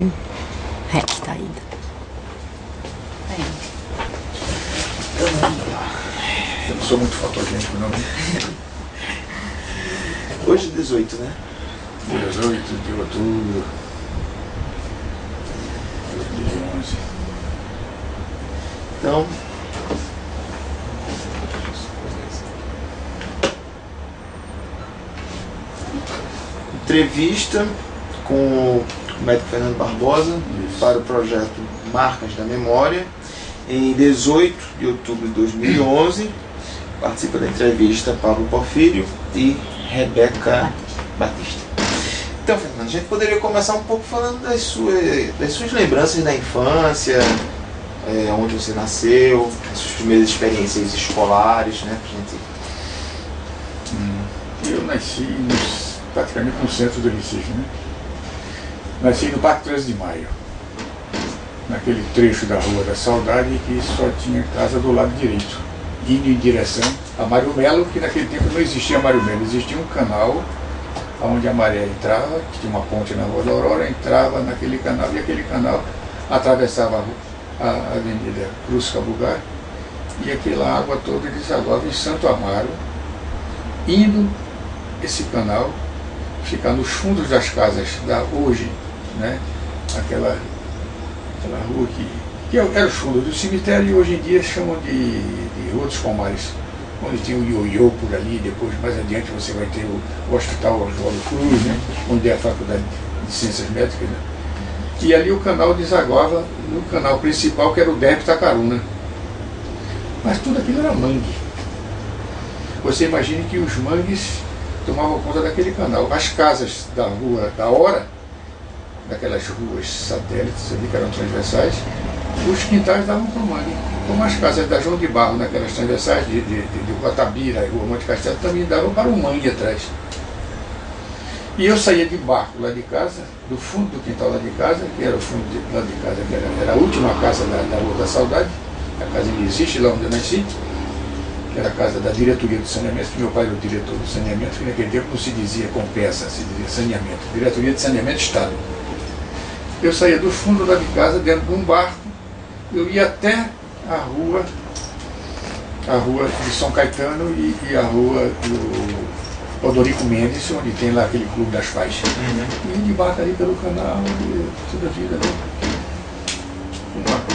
Reta ainda. Eu não sou muito fotogênico, não. Hoje é 18, né? 18 de outubro de 2011. Então, entrevista com o médico Fernando Barbosa. Isso. Para o projeto Marcas da Memória, em 18 de outubro de 2011. Participa da entrevista Pablo Porfírio e Rebeca Batista. Então, Fernando, a gente poderia começar um pouco falando das suas lembranças da infância, onde você nasceu, as suas primeiras experiências escolares, né? Pra gente... Eu nasci praticamente no centro do Recife, né? Nasci no Parque 13 de Maio, naquele trecho da Rua da Saudade que só tinha casa do lado direito, indo em direção a Mário Melo, que naquele tempo não existia Mário Melo, existia um canal onde a maré entrava, que tinha uma ponte na Rua da Aurora, entrava naquele canal e aquele canal atravessava a Avenida Cruz Cabugar e aquela água toda desaguava em Santo Amaro, indo esse canal ficar nos fundos das casas da hoje, né? Aquela rua que era o fundo do cemitério e hoje em dia chamam de Rua dos Palmares, onde tem o Ioiô por ali, depois mais adiante você vai ter o Hospital Oswaldo Cruz, né? Onde é a Faculdade de Ciências Médicas, né? E ali o canal desaguava no canal principal, que era o Derby Itacaruna. Mas tudo aquilo era mangue. Você imagine que os mangues tomavam conta daquele canal. As casas da Rua da Hora, daquelas ruas satélites ali que eram transversais, os quintais davam para o mangue. Como as casas da João de Barro, naquelas transversais de Guatabira e Rua Monte Castelo, também davam para o mangue atrás. E eu saía de barco lá de casa, do fundo do quintal lá de casa, que era o fundo lá de casa, que era a última casa da Rua da Saudade, a casa que existe lá onde eu nasci, que era a casa da diretoria do saneamento, que meu pai era o diretor do saneamento, que naquele tempo não se dizia compensa, se dizia saneamento, diretoria de saneamento Estado. Eu saía do fundo lá de casa, dentro de um barco, eu ia até a rua de São Caetano e a rua do Odorico Mendes, onde tem lá aquele clube das faixas. E de barco ali pelo canal, toda a vida, né?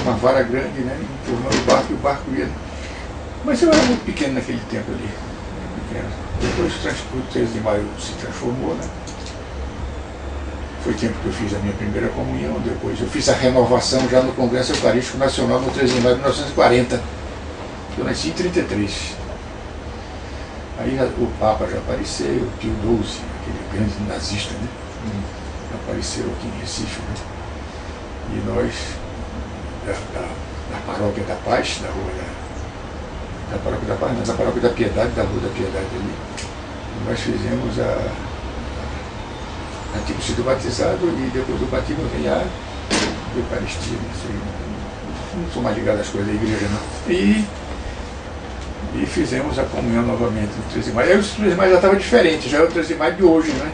Uma vara grande, né? Empurrando o barco e o barco ia. Mas eu era muito pequeno naquele tempo ali. Pequeno. Depois o 13 de Maio se transformou, né? Foi tempo que eu fiz a minha primeira comunhão, depois eu fiz a renovação já no Congresso Eucarístico Nacional no 13 de maio de 1940. Eu nasci em 33. Aí o Papa já apareceu, o Pio XII, aquele grande nazista, né? Apareceu aqui em Recife, né? E nós, da Paróquia da Paz, da Paróquia da Paz, não, da Paróquia da Piedade, da Rua da Piedade ali, nós fizemos antigo sido batizado e depois do batismo vem a Eucaristia. Não sou mais ligado às coisas da igreja, não. E fizemos a comunhão novamente no 13 de maio. Aí o 13 de maio já estava diferente, já era o 13 de maio de hoje, né?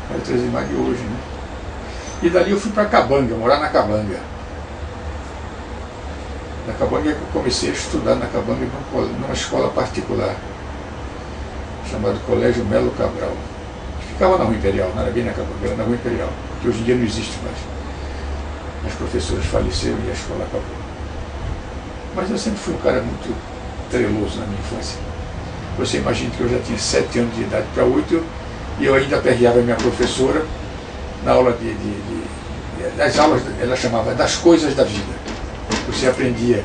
Era o 13 de maio de hoje, né? E dali eu fui para Cabanga, morar na Cabanga. Na Cabanga eu comecei a estudar na Cabanga numa escola particular, chamada Colégio Melo Cabral. Ficava na Rua Imperial, não era bem na Cabanga, era na Rua Imperial, que hoje em dia não existe mais. As professoras faleceram e a escola acabou. Mas eu sempre fui um cara muito treloso na minha infância. Você imagina que eu já tinha 7 anos de idade para 8 e eu ainda aperreava a minha professora na aula das aulas, ela chamava das coisas da vida. Você aprendia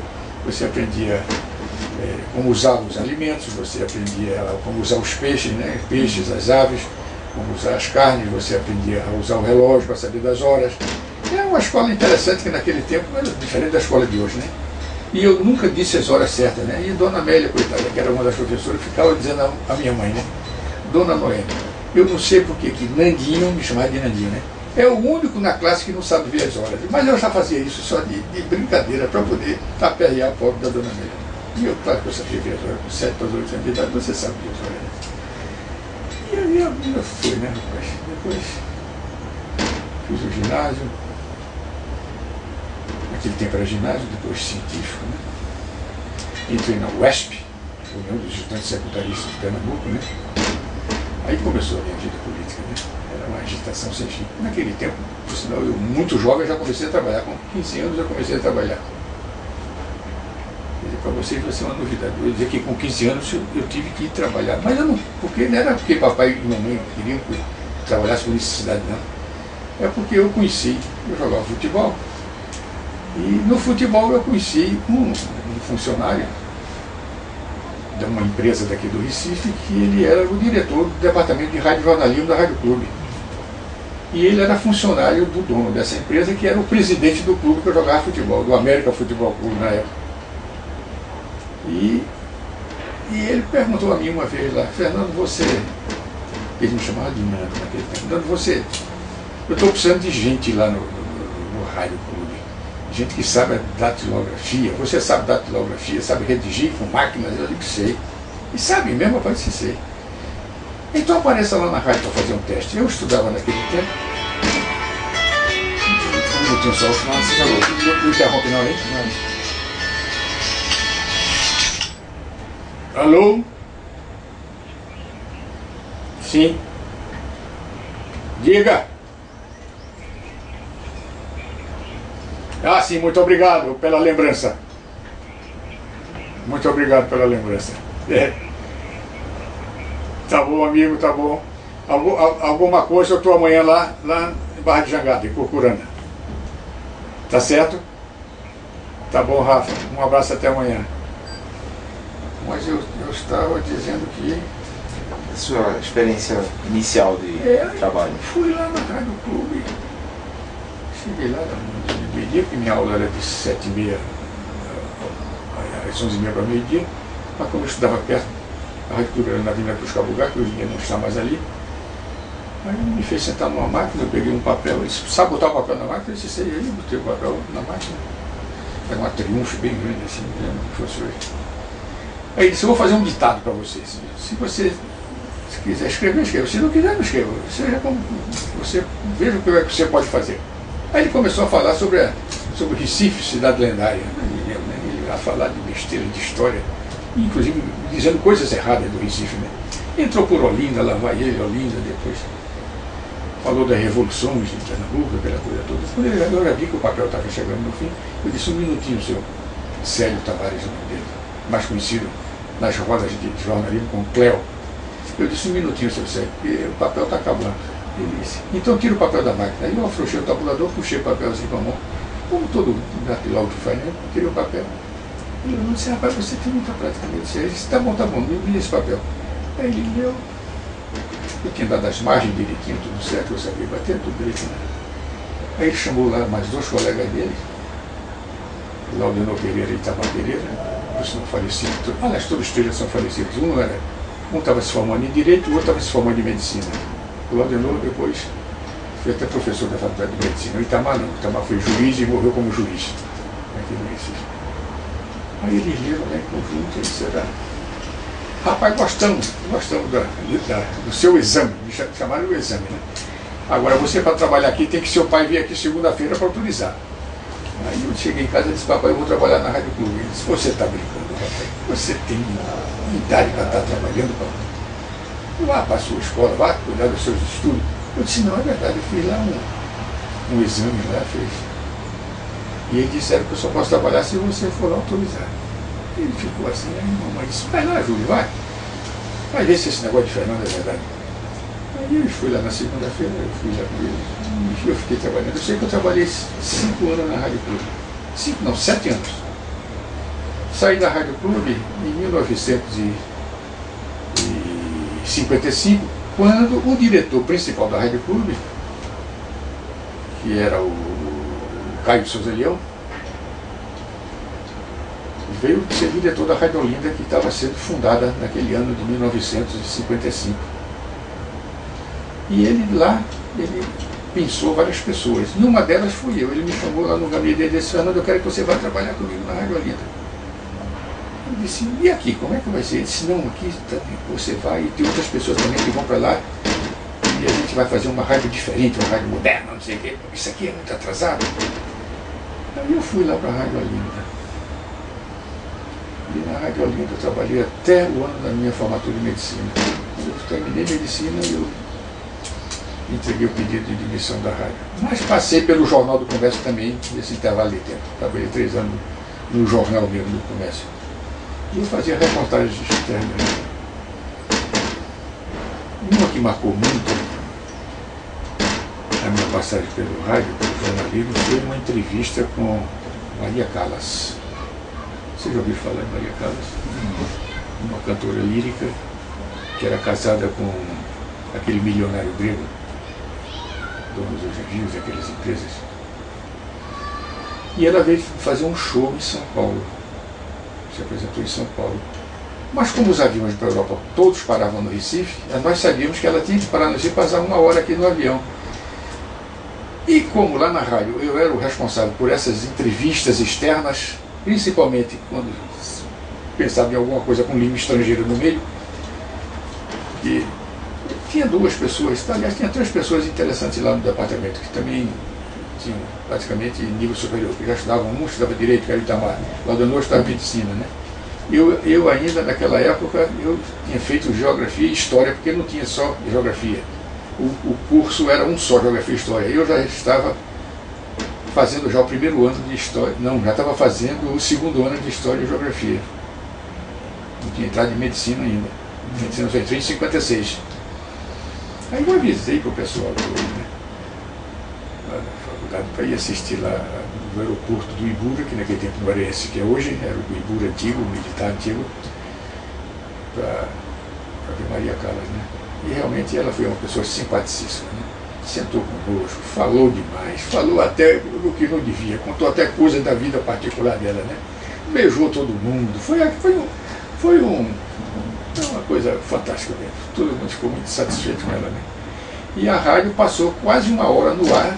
como usar os alimentos, você aprendia como usar os peixes, né? Peixes, as aves, como usar as carnes, você aprendia a usar o relógio para saber das horas. É uma escola interessante que naquele tempo era diferente da escola de hoje, né? E eu nunca disse as horas certas, né? E Dona Amélia, coitada, que era uma das professoras, ficava dizendo a minha mãe, né? Dona Noêmia, eu não sei por que Nandinho me chamava de Nandinho, né? É o único na classe que não sabe ver as horas. Mas eu já fazia isso só de brincadeira, para poder aperrear a pobre da Dona Amélia. E eu, claro que eu sabia ver as horas, com 7 para 8 anos de idade, você sabe ver as horas, né? E aí a vida foi, né, rapaz? Depois fiz o ginásio, naquele tempo era ginásio, depois científico, né? Entrei na UESP, União dos Estudantes Secundaristas de Pernambuco, né? Aí começou a minha vida política, né? Era uma agitação sem fim. Naquele tempo, por sinal, eu muito jovem já comecei a trabalhar, com 15 anos eu comecei a trabalhar. Quer dizer, para vocês vai ser uma novidade. Eu ia dizer que com 15 anos eu tive que ir trabalhar, mas eu não, porque não era porque papai e mamãe queriam que eu trabalhasse por necessidade, não. É porque eu conheci, eu jogava futebol, e no futebol eu conheci um funcionário de uma empresa daqui do Recife, que ele era o diretor do departamento de rádio jornalismo da Rádio Clube. E ele era funcionário do dono dessa empresa, que era o presidente do clube que eu jogava futebol, do América Futebol Clube na época. E ele perguntou a mim uma vez lá, Fernando, você... Ele me chamava de Nando naquele tempo. Fernando, você... Eu estou precisando de gente lá no Rádio Clube. Gente que sabe datilografia. Você sabe datilografia, sabe redigir com máquinas? Eu digo que sei. E sabe mesmo, pode ser sei. Então apareça lá na rádio para fazer um teste. Eu estudava naquele tempo. Um minutinho só, senão você já não interrompe não, hein? Alô? Sim. Diga. Ah, sim, muito obrigado pela lembrança. Muito obrigado pela lembrança. É. Tá bom, amigo, tá bom. Alguma coisa eu estou amanhã lá em Barra de Jangada, em Curcurana. Tá certo? Tá bom, Rafa. Um abraço até amanhã. Mas eu estava dizendo que... A sua experiência inicial de trabalho? Fui lá na Rádio Clube. Cheguei lá no meio-dia, porque minha aula era de 7h30 às 11h30 para meio-dia. Mas como eu estudava perto, a Rádio Clube era na Avenida Cruz Cabugá, que hoje em dia não está mais ali. Aí ele me fez sentar numa máquina, eu peguei um papel, ele disse, sabe botar o papel na máquina? Eu disse, sei, aí eu botei o papel na máquina. Era uma Triunfo bem grande assim, não lembro que fosse hoje. Aí ele disse, eu vou fazer um ditado para você. Se você quiser escrever, escreva. Se não quiser, não escreva. Você veja o que você pode fazer. Aí ele começou a falar sobre Recife, cidade lendária. Ele ia falar de besteira, de história, inclusive dizendo coisas erradas do Recife, né? Entrou por Olinda, lá vai ele, Olinda, depois falou das revoluções de Pernambuco, aquela coisa toda. Quando eu já vi que o papel estava chegando no fim, eu disse, um minutinho, senhor Célio Tavares, o nome dele, mais conhecido nas rodas de jornalismo como Cléo. Eu disse, um minutinho, senhor Célio, porque o papel está acabando. Ele disse, então tira o papel da máquina. Aí eu afrouxei o tabulador, puxei o papel assim com a mão, como todo datilógrafo faz, né? Tirei o papel. Ele disse, rapaz, você tem muita prática. Eu disse, tá bom, me dê esse papel. Aí ele leu. Eu tinha dado as margens direitinho, tudo certo, eu sabia bater tudo direitinho. Aí ele chamou lá mais dois colegas dele, Laudenor Pereira e Itamar Pereira, por sinal falecido. Aliás, todos os três já são falecidos. Um estava se formando em Direito, o outro estava se formando em Medicina. O Laudenor depois foi até professor da Faculdade de Medicina. O Itamar não, o Itamar foi juiz e morreu como juiz aqui no Recife. Aí eles leram lá em conjunto, eles disseram, rapaz, gostamos do seu exame, me chamaram o exame, né? Agora você para trabalhar aqui tem que seu pai vir aqui segunda-feira para autorizar. Aí eu cheguei em casa e disse, papai, eu vou trabalhar na Rádio Clube. Ele disse, você está brincando, papai? Você tem idade para estar trabalhando, papai? Vá para a sua escola, vá cuidar dos seus estudos. Eu disse, não, é verdade, eu fiz lá um exame lá, fez. E eles disseram que eu só posso trabalhar se você for autorizar. Ele ficou assim, aí a mamãe disse, vai lá, Júlio, vai ver se esse negócio de Fernando é verdade. Aí eu fui lá na segunda-feira, eu fui lá com ele, e eu fiquei trabalhando. Eu sei que eu trabalhei 5 anos na Rádio Clube. 7 anos. Saí da Rádio Clube em 1955, quando o diretor principal da Rádio Clube, que era o Caio de Souza Leão, veio ser diretor da Rádio Olinda, que estava sendo fundada naquele ano de 1955. E ele pensou várias pessoas. E uma delas fui eu. Ele me chamou lá no gabinete dele e disse, Fernando, eu quero que você vá trabalhar comigo na Rádio Olinda. Eu disse, e aqui, como é que vai ser? Ele disse, não, aqui você vai, e tem outras pessoas também que vão para lá. E e a gente vai fazer uma rádio diferente, uma rádio moderna, não sei o quê, isso aqui é muito atrasado. Aí eu fui lá para a Rádio Olinda. E na Rádio Olinda eu trabalhei até o ano da minha formatura em medicina. Quando eu terminei medicina, eu entreguei o pedido de demissão da rádio. Mas passei pelo Jornal do Comércio também, nesse intervalo de tempo. Trabalhei 3 anos no jornal mesmo do comércio. E eu fazia reportagens externas. Uma que marcou muito a minha passagem pelo rádio, pelo jornalismo, foi uma entrevista com Maria Callas. Você já ouviu falar em Maria Callas? Uma cantora lírica que era casada com aquele milionário grego, dono dos navios e aquelas empresas. E ela veio fazer um show em São Paulo. Se apresentou em São Paulo. Mas como os aviões para a Europa todos paravam no Recife, nós sabíamos que ela tinha que parar no Recife e passar 1 hora aqui no avião. E como lá na rádio eu era o responsável por essas entrevistas externas, principalmente quando pensava em alguma coisa com língua estrangeira no meio, e tinha 2 pessoas, aliás, tinha 3 pessoas interessantes lá no departamento, que também tinham praticamente nível superior, que já estudavam, um estudava direito, que era Itamar, lá do novo estava medicina, né? Eu ainda, naquela época, eu tinha feito geografia e história, porque não tinha só geografia. O curso era um só, geografia e história. Eu já estava fazendo já o 1º ano de história, não, já estava fazendo o 2º ano de história e geografia. Não tinha entrado em medicina ainda. Medicina só entrei em 56. Aí eu avisei para o pessoal lá na faculdade para ir assistir lá no aeroporto do Ibura, que naquele tempo não era esse que é hoje, era o Ibura antigo, o militar antigo, para ver Maria Callas, né? E realmente ela foi uma pessoa simpaticíssima, né? Sentou conosco, falou demais, falou até o que não devia, contou até coisas da vida particular dela, né? Beijou todo mundo, foi uma coisa fantástica mesmo. Todo mundo ficou muito satisfeito com ela, né? E a rádio passou quase 1 hora no ar,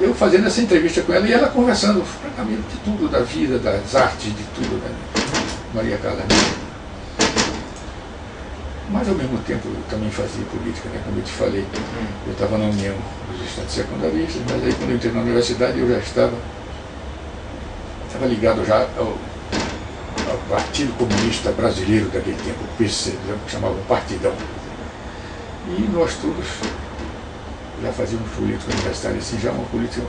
eu fazendo essa entrevista com ela e ela conversando francamente de tudo, da vida, das artes, de tudo, né? Maria Callas. Mas ao mesmo tempo eu também fazia política, né? Como eu te falei, eu estava na União dos Estudantes Secundaristas, mas aí quando eu entrei na universidade eu já estava ligado já ao Partido Comunista Brasileiro daquele tempo, o PC, que chamava Partidão. E nós todos já fazíamos política universitária, assim, já uma política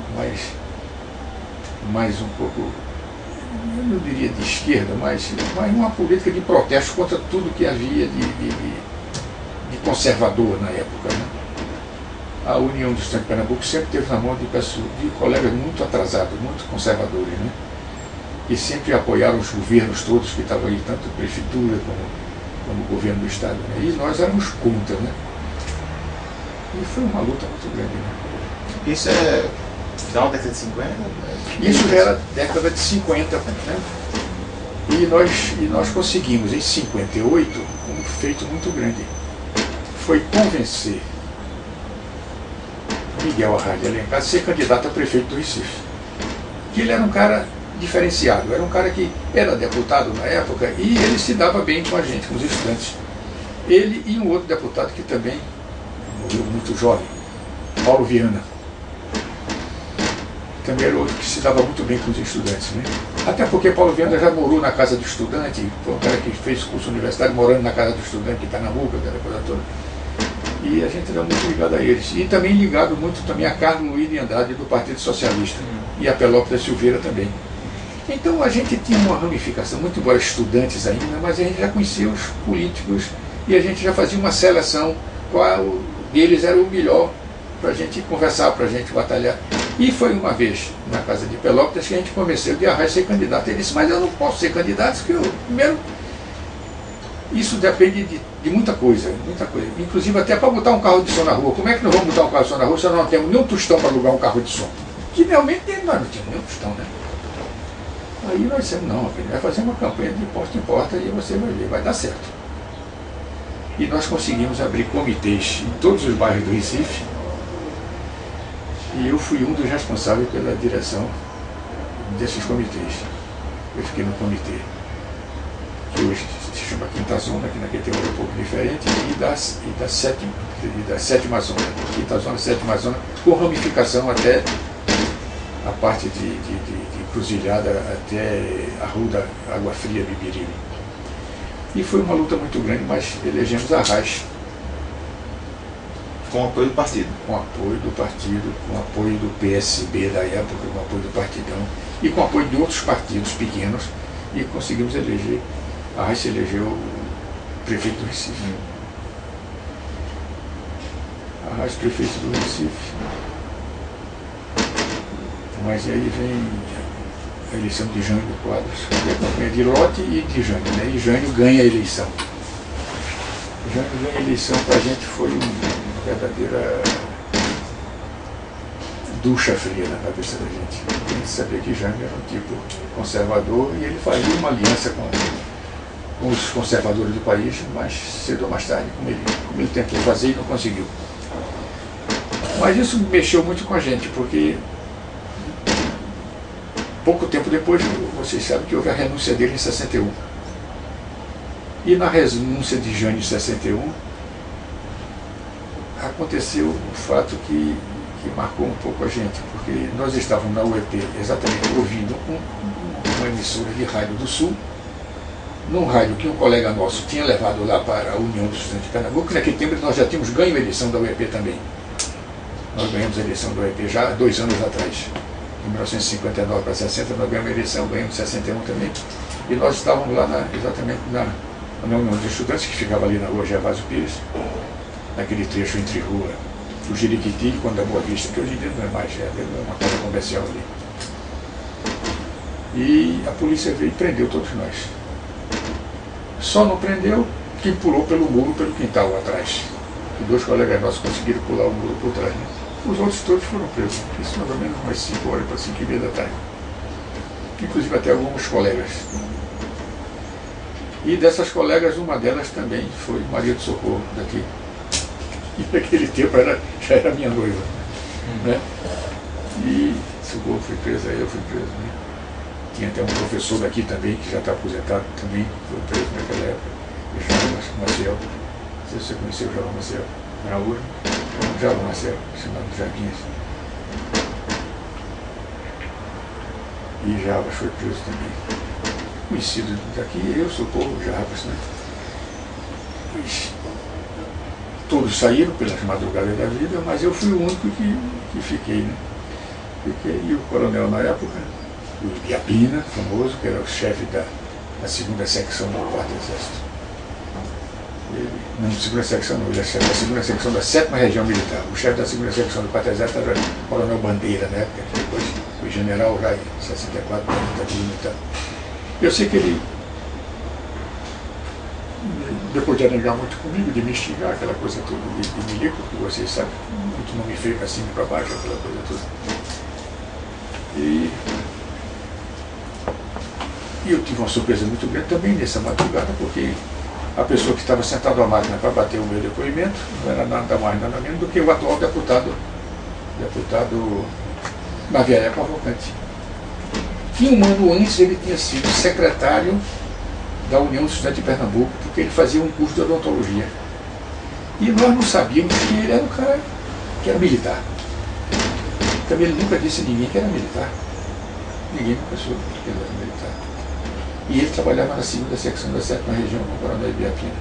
mais um pouco, eu não diria de esquerda, mas uma política de protesto contra tudo que havia de conservador na época, né? A União dos Estudantes de Pernambuco sempre teve na mão de colegas muito atrasados, muito conservadores, né? E sempre apoiaram os governos todos que estavam aí, tanto a prefeitura como o governo do Estado, né? E nós éramos contra, né? E foi uma luta muito grande, né? Isso é final da década de 50? Isso já era década de 50, né? E nós conseguimos, em 58, um feito muito grande. Foi convencer Miguel Arraes de Alencar a ser candidato a prefeito do Recife. Que ele era um cara diferenciado, era um cara que era deputado na época e ele se dava bem com a gente, com os estudantes. Ele e um outro deputado que também morreu muito jovem, Paulo Viana. Também era outro que se dava muito bem com os estudantes, né? Até porque Paulo Viana já morou na casa do estudante, foi um cara que fez curso universitário morando na casa do estudante em Pernambuco, aquela coisa toda. E a gente era muito ligado a eles. E também ligado muito também a Carlos Luiz de Andrade do Partido Socialista e a Pelópio da Silveira também. Então a gente tinha uma ramificação, muito embora estudantes ainda, mas a gente já conhecia os políticos e a gente já fazia uma seleção qual deles era o melhor para a gente conversar, para a gente batalhar. E foi uma vez na casa de Pelópidas que a gente convenceu de Arraes ser candidato. Ele disse, mas eu não posso ser candidato, porque eu, primeiro, isso depende de muita coisa, inclusive até para botar um carro de som na rua. Como é que nós vamos botar um carro de som na rua se nós não temos nem um tostão para alugar um carro de som? Que realmente nós não tínhamos nem um tostão, né? Aí nós dissemos, não, a gente vai fazer uma campanha de porta em porta e você vai ver, vai dar certo. E nós conseguimos abrir comitês em todos os bairros do Recife. E eu fui um dos responsáveis pela direção desses comitês. Eu fiquei no comitê, que hoje chama Quinta Zona, que naquele tempo era um pouco diferente, e da sétima zona. Quinta Zona, sétima zona, com ramificação até a parte de Cruzilhada, até a Rua da Água Fria, Bibiriri. E foi uma luta muito grande, mas elegemos Arraes. Com apoio do partido. Com apoio do partido, com apoio do PSB da época, com apoio do Partidão, e com apoio de outros partidos pequenos, e conseguimos eleger. Arraes se elegeu o prefeito do Recife. Arraes, prefeito do Recife. Mas aí vem a eleição de Jânio Quadros, que é a campanha de Lote e de Jânio, né? E Jânio ganha a eleição. Jânio ganha a eleição, para a gente foi uma verdadeira ducha fria na cabeça da gente. A gente sabia que Jânio era um tipo conservador e ele fazia uma aliança com os conservadores do país, mas cedo ou mais tarde, como ele tentou fazer e não conseguiu. Mas isso mexeu muito com a gente, porque pouco tempo depois, vocês sabem que houve a renúncia dele em 61. E na renúncia de Jânio em 61, aconteceu um fato que marcou um pouco a gente, porque nós estávamos na UEP exatamente ouvindo uma emissora de rádio do Sul, num rádio que um colega nosso tinha levado lá para a União dos Estudantes de Pernambuco, que naquele tempo nós já tínhamos ganho a eleição da UEP também. Nós ganhamos a eleição da UEP já há 2 anos atrás. Em 1959 para 60, nós ganhamos a eleição, ganhamos em 61 também. E nós estávamos lá exatamente na União dos Estudantes, que ficava ali na rua Gervásio Pires, naquele trecho entre rua o Jeriquiti e Conde da Boa Vista, que hoje em dia não é mais, é uma casa comercial ali. E a polícia veio e prendeu todos nós. Só não prendeu quem pulou pelo muro, pelo quintal atrás. E 2 colegas nossos conseguiram pular o muro por trás, né? Os outros todos foram presos. Isso mais ou menos umas 5 horas para 5h30 da tarde. Inclusive até alguns colegas. E dessas colegas, uma delas também foi Maria do Socorro, daqui. E naquele tempo já era minha noiva. Né? E Socorro foi presa, eu fui preso. Né? Tinha até um professor daqui também, que já está aposentado também, foi preso naquela época. O João Maciel. Não sei se você conheceu o João Maciel. Na rua. João Maciel, chamado Jardins. E Jarbas foi preso também. Conhecido daqui, eu Socorro, Jarbas, né? Todos saíram pelas madrugadas da vida, mas eu fui o único que fiquei, né? Fiquei, e o coronel na época, o Ibiapina, famoso, que era o chefe da 2ª secção do 4º Exército. Não, 2ª secção não, ele é chefe da 2ª secção da 7ª Região Militar. O chefe da 2ª secção do 4º Exército era o coronel Bandeira, na época, que depois foi general já em 64, da militar. Eu sei que ele, depois de anegar muito comigo, de me instigar, aquela coisa toda de milico, que vocês sabem, muito nome feio para cima e para baixo, aquela coisa toda. E eu tive uma surpresa muito grande também nessa madrugada, porque a pessoa que estava sentada à máquina para bater o meu depoimento não era nada mais, nada menos do que o atual deputado Naviaé Cavalcante. Que um ano antes ele tinha sido secretário da União dos Estudantes de Pernambuco, porque ele fazia um curso de odontologia. E nós não sabíamos que ele era um cara que era militar. Também ele nunca disse a ninguém que era militar. Ninguém nunca soube que ele era militar. E ele trabalhava na 2ª secção da 7ª Região, no Coronel Ibiapina.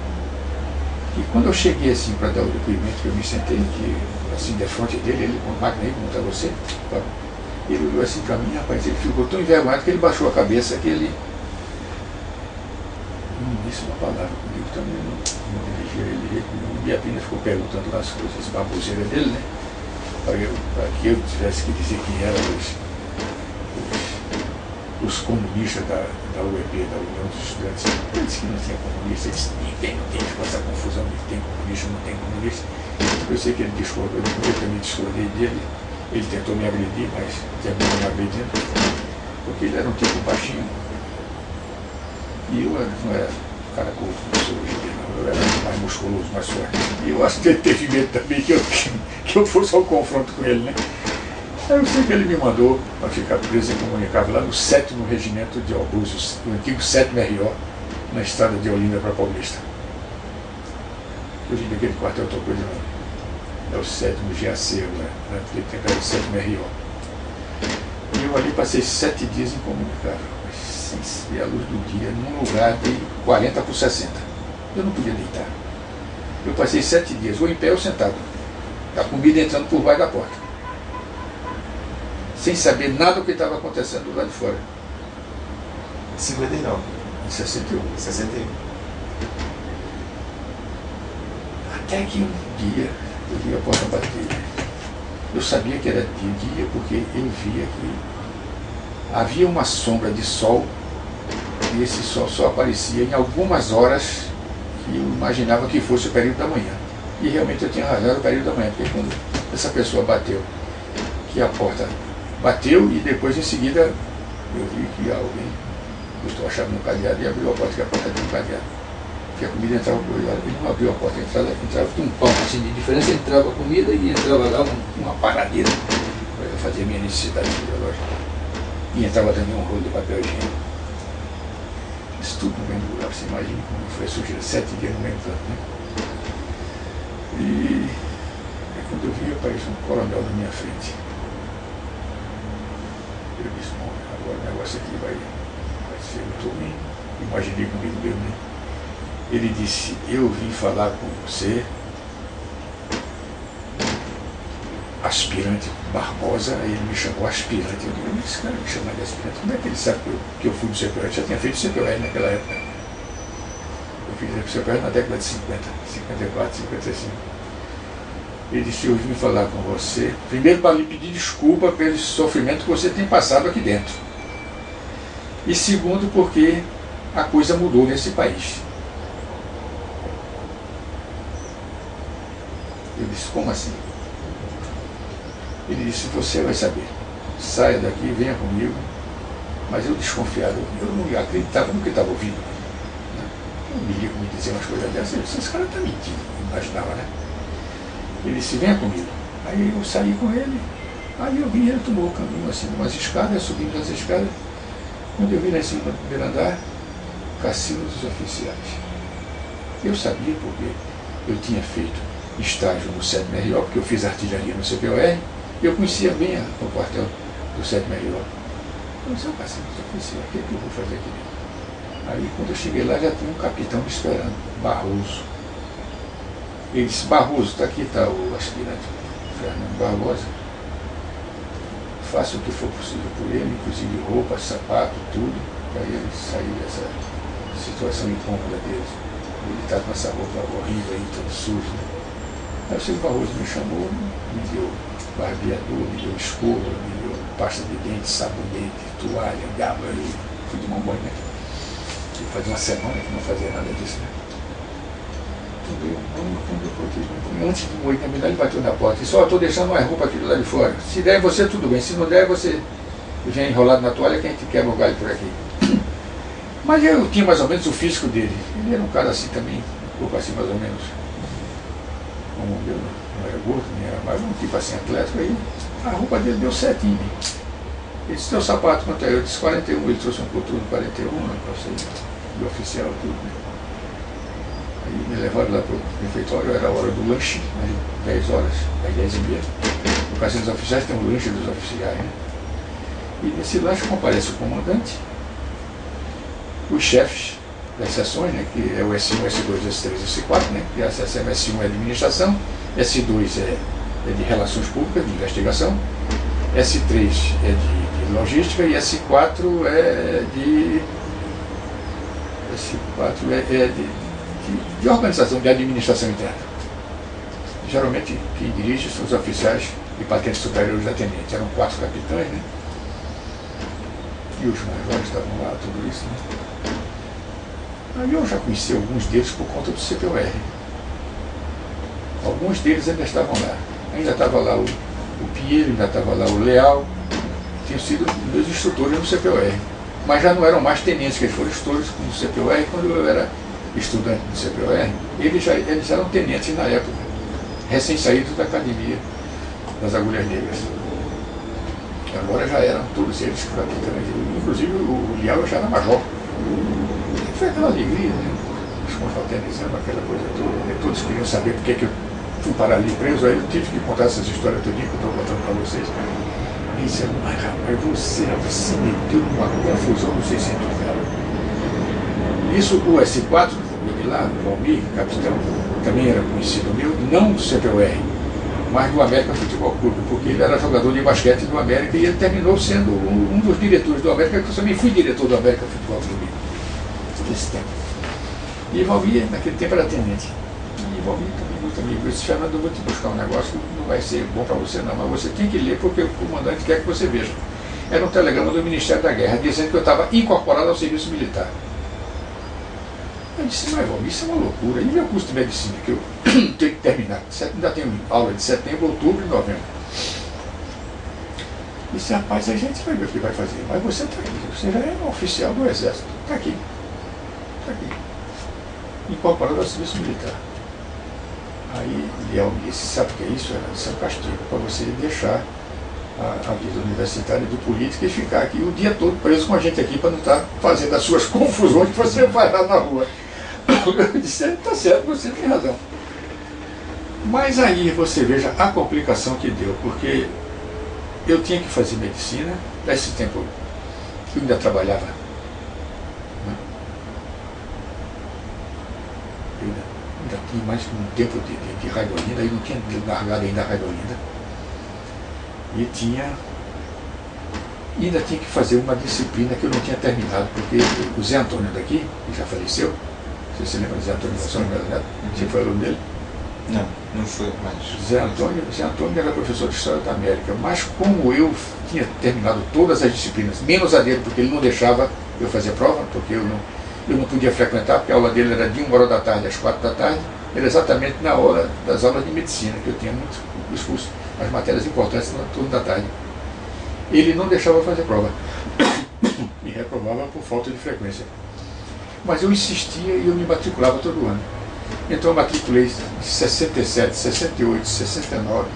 E quando eu cheguei assim para dar o depoimento, que eu me sentei, que, assim, de frente dele, ele com a máquina aí, como está você, tá? Ele olhou assim para mim, rapaz, ele ficou tão envergonhado que ele baixou a cabeça, que ele não disse uma palavra comigo também, não dirigia ele. O Ibiapina ficou perguntando lá as coisas baboseiras dele, né? Para que eu tivesse que dizer quem eram os comunistas da UEP, da União dos Estudantes. Ele disse que não tinha comunista, ele disse que não tem essa confusão de que tem comunista, não tem comunista. Eu sei que ele discordou, eu também discordei dele. Ele tentou me agredir, mas terminou me agredindo, porque ele era um tipo baixinho. E eu não era um cara curto, não sou hoje em dia, não. Eu era mais musculoso, mais forte. E eu acho que ele teve medo também que eu fosse ao confronto com ele, né? Aí eu sei que ele me mandou para ficar preso e comunicado lá no 7º Regimento de Albúzios, o antigo 7º RO, na estrada de Olinda para Paulista. Hoje em dia aquele quartel outra coisa não. É o 7º GAC agora, né? Porque tem aquele 7º RO. E eu ali passei 7 dias incomunicável, sem ver a luz do dia, num lugar de 40 por 60. Eu não podia deitar. Eu passei 7 dias, ou em pé ou sentado. A comida entrando por baixo da porta. Sem saber nada do que estava acontecendo do lado de fora. 59. Em 61. 61. Até que um dia eu vi a porta bater. Eu sabia que era de dia porque eu via que havia uma sombra de sol e esse sol só aparecia em algumas horas que eu imaginava que fosse o período da manhã. E realmente eu tinha razão, era o período da manhã, porque quando essa pessoa bateu, que a porta bateu e depois em seguida eu vi que alguém botou a chave no cadeado e abriu a porta, que a porta tinha um cadeado. Que a comida entrava por lá, ele não abriu a porta, entrava com um pão assim de diferença, entrava a comida e entrava lá uma paradeira para eu fazer a minha necessidade fisiológica. E entrava também um rolo de papel higiênico. Isso tudo no mesmo lugar, você imagina como foi a sujeira, 7 dias no mesmo canto, né? E quando eu vi, apareceu um coronel na minha frente. Eu disse, bom, agora o negócio aqui vai ser muito ruim. Imaginei comigo mesmo, né? Ele disse, eu vim falar com você, aspirante Barbosa. Aí ele me chamou aspirante. Eu digo, esse cara me chama de aspirante, como é que ele sabe que eu fui do CPOR? Eu já tinha feito CPOR naquela época. Eu fiz o CPOR na década de 50, 54, 55. Ele disse, eu vim falar com você, primeiro para lhe pedir desculpa pelo sofrimento que você tem passado aqui dentro. E segundo porque a coisa mudou nesse país. Eu disse, como assim? Ele disse, você vai saber. Saia daqui, venha comigo. Mas eu desconfiado, eu não acreditava no que estava ouvindo. Eu me ligo, me dizer umas coisas dessas, eu disse, esse cara está mentindo, eu imaginava, né? Ele disse, venha comigo. Aí eu saí com ele, aí eu vi, ele tomou o caminho assim, umas escadas, subindo as escadas. Quando eu vi lá em cima do primeiro andar, cassino dos oficiais. Eu sabia porque eu tinha feito estágio no 7º RO, porque eu fiz artilharia no CPOR, e eu conhecia bem o quartel do 7º RO. Eu disse, cassino dos oficiais, o que eu vou fazer aqui dentro? Aí quando eu cheguei lá já tinha um capitão me esperando, Barroso. Ele disse, Barroso, está aqui, está o aspirante Fernando Barbosa. Faça o que for possível por ele, inclusive roupa, sapato, tudo, para ele sair dessa situação incômoda dele. Ele está com essa roupa horrível aí, todo sujo. Né? Aí o senhor Barroso me chamou, me deu barbeador, me deu escova, me deu pasta de dente, sabonete, toalha, gaba, eu fui tomar um banho, né? E fazia uma semana que não fazia nada disso, né? Antes de morrer, ele bateu na porta e disse, estou deixando uma roupa aqui do lado de fora. Se der você, tudo bem. Se não der, você vem enrolado na toalha que a gente quebra o galho por aqui. Mas eu tinha mais ou menos o físico dele. Ele era um cara assim também, um pouco assim mais ou menos. Como eu não era gordo, nem era mais, um tipo assim atlético. Aí a roupa dele deu certinho. Ele disse, teu sapato quanto é? Eu disse 41. Ele trouxe um coturno 41, né? Do oficial, tudo, né? Aí me levaram lá para o refeitório, era a hora do lanche, né, 10 horas, às 10h30. No caso dos oficiais tem um lanche dos oficiais, né? E nesse lanche comparece o comandante, os chefes das seções, né, que é o S1, S2, S3 e S4, né, que a seção S1 é administração, S2 é de relações públicas, de investigação, S3 é de logística e S4 é de organização, de administração interna. Geralmente quem dirige são os oficiais de patentes superiores da tenente. Eram 4 capitães, né? E os majores estavam lá, tudo isso, né? Aí eu já conheci alguns deles por conta do CPOR. Alguns deles ainda estavam lá. Ainda estava lá o Pinheiro, ainda estava lá o Leal, que tinham sido meus instrutores no CPOR. Mas já não eram mais tenentes, que eles foram instrutores no CPOR quando eu era estudante do CPOR. Eles eram tenentes na época, recém-saídos da academia das Agulhas Negras. Agora já eram todos eles capitães. Inclusive o Lial já era major. foi aquela alegria, né? Os confraternizando, aquela coisa toda, né? Todos queriam saber por que eu fui parar ali preso, aí eu tive que contar essas histórias todinha que eu estou contando para vocês. E disse, mas rapaz, você me deu uma confusão, não sei se entendeu. Isso, o S4, de lá, o Valmir, capitão, também era conhecido meu, não do CPUR, mas do América Futebol Clube, porque ele era jogador de basquete do América e ele terminou sendo um dos diretores do América, que eu também fui diretor do América Futebol Clube nesse tempo. E Valmir, naquele tempo, era tenente. E Valmir também muito amigo. Eu disse, Fernando, eu vou te buscar um negócio que não vai ser bom para você não, mas você tem que ler porque o comandante quer que você veja. Era um telegrama do Ministério da Guerra, dizendo que eu estava incorporado ao serviço militar. Eu disse, mas Valmir, isso é uma loucura. E meu curso de medicina, que eu tenho que terminar. Ainda tenho aula de setembro, outubro e novembro. Eu disse, rapaz, a gente vai ver o que vai fazer. Mas você está aqui, você já é um oficial do Exército. Está aqui. Está aqui. Incorporado ao serviço militar. Aí Liel me disse, sabe o que é isso? Isso é um castigo para você deixar a vida universitária de política e ficar aqui o dia todo preso com a gente aqui para não estar fazendo as suas confusões que você faz lá na rua. Eu disse, está certo, você tem razão. Mas aí você veja a complicação que deu, porque eu tinha que fazer medicina, nesse tempo eu ainda trabalhava. Né? Eu ainda tinha mais um tempo de Raidolinda, aí não tinha largado ainda a Raidolinda. E ainda tinha que fazer uma disciplina que eu não tinha terminado, porque o Zé Antônio daqui, que já faleceu, você lembra do Zé Antônio da São Neto? Você foi aluno dele? Não foi mais. Zé Antônio era professor de História da América, mas como eu tinha terminado todas as disciplinas, menos a dele, porque ele não deixava eu fazer prova, porque eu não podia frequentar, porque a aula dele era de 1h da tarde às 4 da tarde, era exatamente na hora das aulas de medicina, que eu tinha muito discurso, as matérias importantes no turno da tarde. Ele não deixava eu fazer prova, me reprovava por falta de frequência. Mas eu insistia e eu me matriculava todo ano. Então eu matriculei em 67, 68, 69,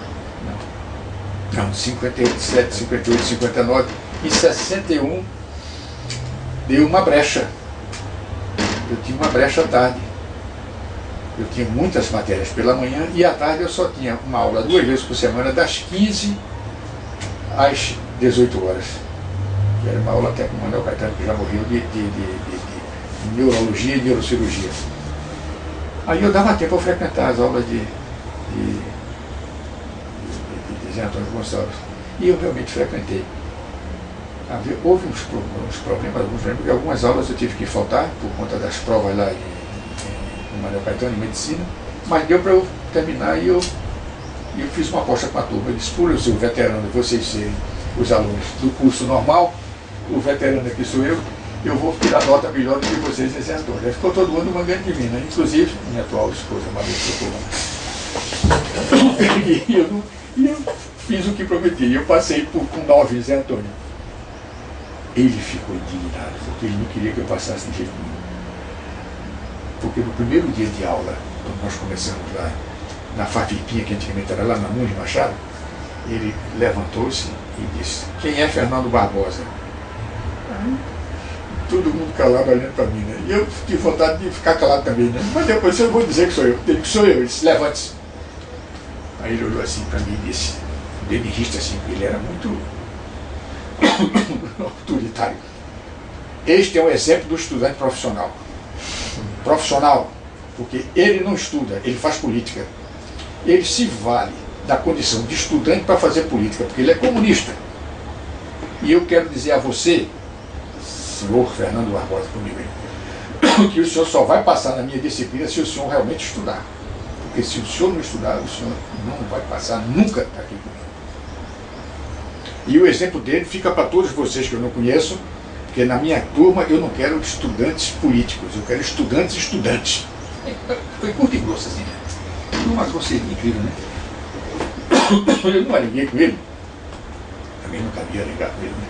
não, 57, 58, 59, e 61 deu uma brecha. Eu tinha uma brecha à tarde. Eu tinha muitas matérias pela manhã e à tarde eu só tinha uma aula 2 vezes por semana, das 15 às 18 horas. Que era uma aula até com o Manuel Caetano, que já morreu, de neurologia e neurocirurgia. Aí eu dava tempo para frequentar as aulas de Zé Antônio Gonçalves. E eu realmente frequentei. Houve uns problemas, porque algumas aulas eu tive que faltar por conta das provas lá no Manuel Caetano, em medicina, mas deu para eu terminar e eu fiz uma aposta com a turma. Eu disse, por eu ser o veterano, vocês serem os alunos do curso normal, o veterano aqui sou eu vou tirar nota melhor do que vocês nesse Antônio. Aí ficou todo mundo mangando de mim, né? Inclusive minha atual esposa, Maria Socorro. E eu fiz o que prometi. Eu passei com 9 Zé Antônio. Ele ficou indignado, porque ele não queria que eu passasse de jeito nenhum. Porque no primeiro dia de aula, quando nós começamos lá na Fafipinha, que antigamente era lá na Nunes Machado, ele levantou-se e disse, quem é Fernando Barbosa? Todo mundo calado olhando para mim, né? E eu tive vontade de ficar calado também, né? Mas depois eu vou dizer que sou eu. Ele que sou eu. Ele disse, levante-se. Aí ele olhou assim para mim e disse, bem rista assim, ele era muito autoritário. Este é um exemplo do estudante profissional. Profissional, porque ele não estuda, ele faz política. Ele se vale da condição de estudante para fazer política, porque ele é comunista. E eu quero dizer a você, senhor Fernando Barbosa, comigo, que o senhor só vai passar na minha disciplina se o senhor realmente estudar. Porque se o senhor não estudar, o senhor não vai passar nunca aqui comigo. E o exemplo dele fica para todos vocês que eu não conheço, porque na minha turma eu não quero estudantes políticos, eu quero estudantes. Foi curto e grosso assim, né? Uma grosseria incrível, né? Eu não alinhei com ele, também não cabia ligar com ele, né?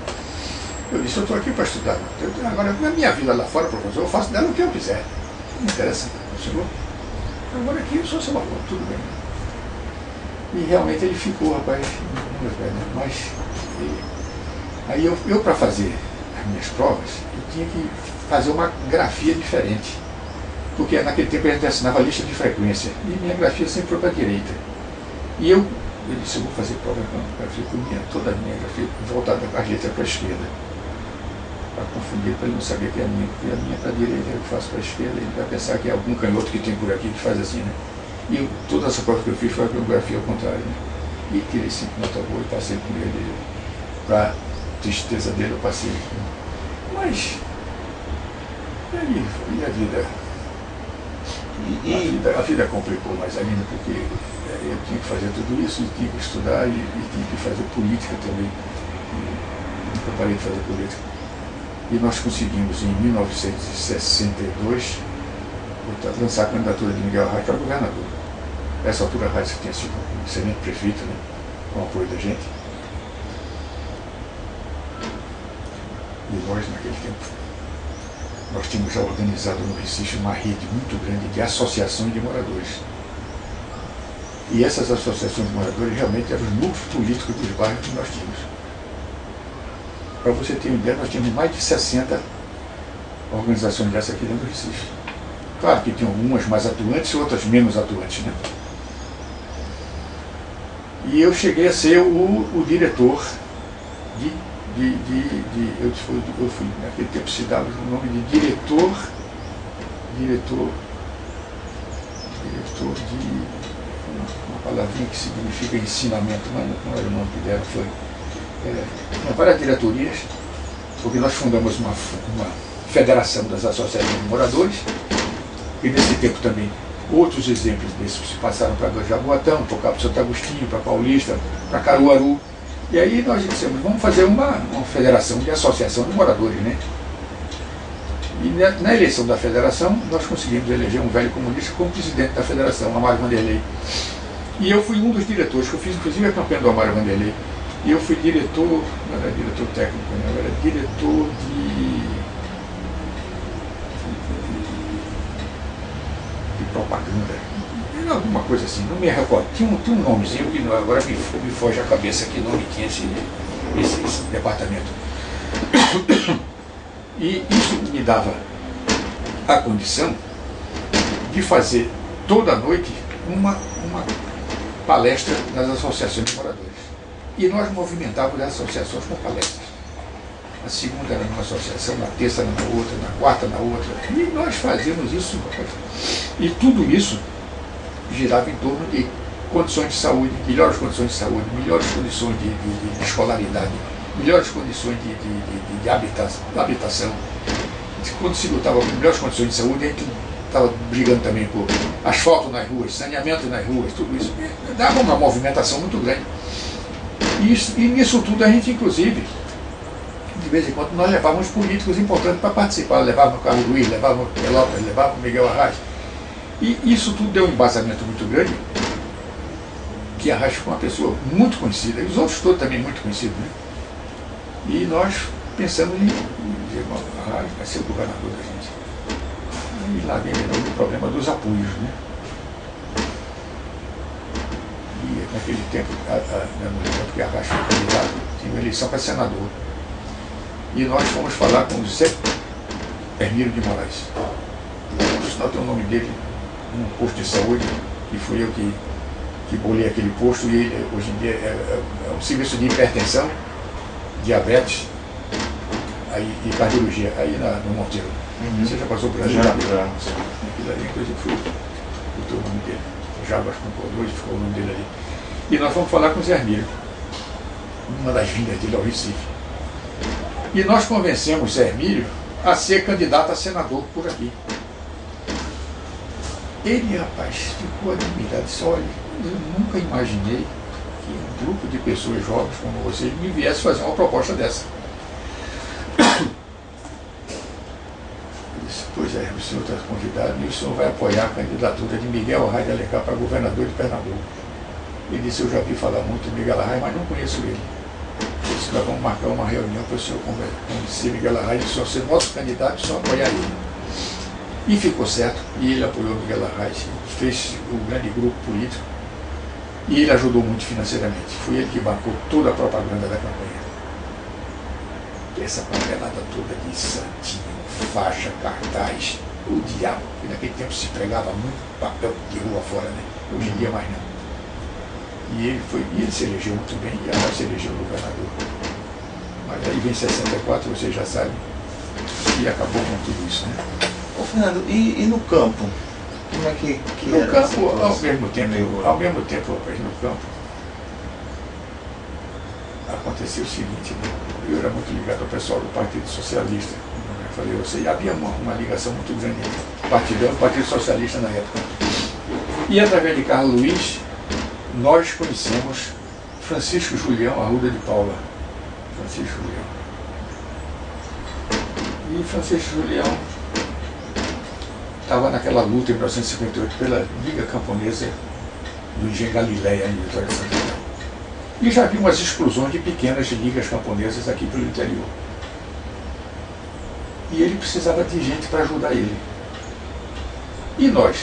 Eu disse, eu estou aqui para estudar. Agora, na minha vida lá fora, professor, eu faço dela o que eu quiser. Não interessa, senhor. Agora aqui eu sou seu aluno, tudo bem. E realmente ele ficou, rapaz, mas aí eu para fazer as minhas provas, eu tinha que fazer uma grafia diferente. Porque naquele tempo a gente assinava a lista de frequência. E minha grafia sempre foi para a direita. E eu disse, eu vou fazer prova com grafia com toda a minha grafia voltada com as letras para a esquerda. Para confundir, para ele não saber que é a minha, porque a minha para a direita, eu faço para a esquerda, ele vai pensar que é algum canhoto que tem por aqui que faz assim, né? E toda essa prova que eu fiz foi com grafia ao contrário, né? E tirei 5 notas boas e passei com ele. Para tristeza dele, eu passei. Mas, e a vida? A vida complicou mais ainda, porque eu tinha que fazer tudo isso, e tinha que estudar, e tinha que fazer política também. Nunca parei de fazer política. E nós conseguimos, em 1962, lançar a candidatura de Miguel Arraes para governador. Nessa altura, Arraes tinha sido um excelente prefeito, né, com o apoio da gente. E nós, naquele tempo, nós tínhamos já organizado no Recife uma rede muito grande de associações de moradores. E essas associações de moradores realmente eram os núcleos políticos dos bairros que nós tínhamos. Para você ter uma ideia, nós tínhamos mais de 60 organizações dessas aqui dentro do Recife. Claro que tinham algumas mais atuantes e outras menos atuantes, né? E eu cheguei a ser o diretor eu fui, naquele tempo se dava o nome de diretor de uma palavrinha que significa ensinamento, mas não era o nome que deram, foi várias diretorias, porque nós fundamos uma federação das associações de moradores, e nesse tempo também outros exemplos desses se passaram para Jaboatão, para Santo Agostinho, para Paulista, para Caruaru. E aí nós dissemos, vamos fazer uma federação de associação de moradores, né? E na eleição da federação, nós conseguimos eleger um velho comunista como presidente da federação, Amário Vanderlei. E eu fui um dos diretores, que eu fiz inclusive a campanha do Amário Vanderlei. E eu fui diretor, não era diretor técnico, não, eu era diretor de propaganda. Era alguma coisa assim, não me recordo. Tinha um nomezinho que agora me foge a cabeça que nome tinha esse departamento. E isso me dava a condição de fazer toda noite uma palestra nas associações de moradores. E nós movimentávamos as associações com palestras. Na segunda era numa associação, na terça era na outra, na quarta na outra. E nós fazíamos isso. E tudo isso girava em torno de condições de saúde, melhores condições de saúde, melhores condições de escolaridade, melhores condições de habitação. Quando se lutava por melhores condições de saúde, a gente estava brigando também por asfalto nas ruas, saneamento nas ruas, tudo isso. Dava uma movimentação muito grande. E nisso tudo a gente, inclusive, de vez em quando, nós levávamos políticos importantes para participar. Levávamos o Carlos Luiz, levávamos o Pelópolis, levávamos o Miguel Arraes. E isso tudo deu um embasamento muito grande, que Arraes foi uma pessoa muito conhecida, e os outros todos também muito conhecidos, né? E nós pensamos em dizer, Arraes vai ser o governador da gente. E lá vem o problema dos apoios, né? E naquele tempo, no tempo que Arraes foi candidato, tinha uma eleição para senador. E nós fomos falar com o Zé Hermílio de Moraes. Nós temos o nome dele num posto de saúde, e fui eu que bolei aquele posto, e ele, hoje em dia é um serviço de hipertensão, diabetes e cardiologia, aí no Monteiro. Você já passou por aí? Já. Aquilo ali, inclusive, foi o nome dele. Jabas concordou e ficou o nome dele ali. E nós fomos falar com o Zé Hermílio, uma das vindas dele ao Recife. E nós convencemos Zé Hermílio a ser candidato a senador por aqui. Ele, rapaz, ficou admirado, disse, olha, eu nunca imaginei que um grupo de pessoas jovens como vocês me viesse fazer uma proposta dessa. Eu disse, pois é, o senhor está convidado e o senhor vai apoiar a candidatura de Miguel Arraes de Alencar para governador de Pernambuco. Ele disse, eu já ouvi falar muito de Miguel Arraes, mas não conheço ele. Eu disse, nós vamos marcar uma reunião para o senhor convencer Miguel Arraes de o senhor ser nosso candidato e o senhor apoiar ele. E ficou certo, e ele apoiou Miguel Arraes, fez um grande grupo político, e ele ajudou muito financeiramente. Foi ele que bancou toda a propaganda da campanha. essa papelada toda de santinho, faixa, cartaz, o diabo. E naquele tempo se pregava muito papel de rua fora, né? Hoje em dia mais não. E ele se elegeu muito bem, e agora se elegeu governador. Mas aí vem 64, vocês já sabem, e acabou com tudo isso, né? Ô Fernando, e no campo? Como é que no era campo, essa ao mesmo tempo, rapaz, no campo, acontecia o seguinte, né? Eu era muito ligado ao pessoal do Partido Socialista, como eu falei, eu sei, havia uma ligação muito grande entre o Partidão e o Partido Socialista na época. E através de Carlos Luiz, nós conhecemos Francisco Julião Arruda de Paula. Francisco Julião. E Francisco Julião estava naquela luta em 1958 pela Liga Camponesa do Engenho Galileia, em Vitória de Santo Antão. E já havia umas exclusões de pequenas ligas camponesas aqui pelo interior. E ele precisava de gente para ajudar ele. E nós,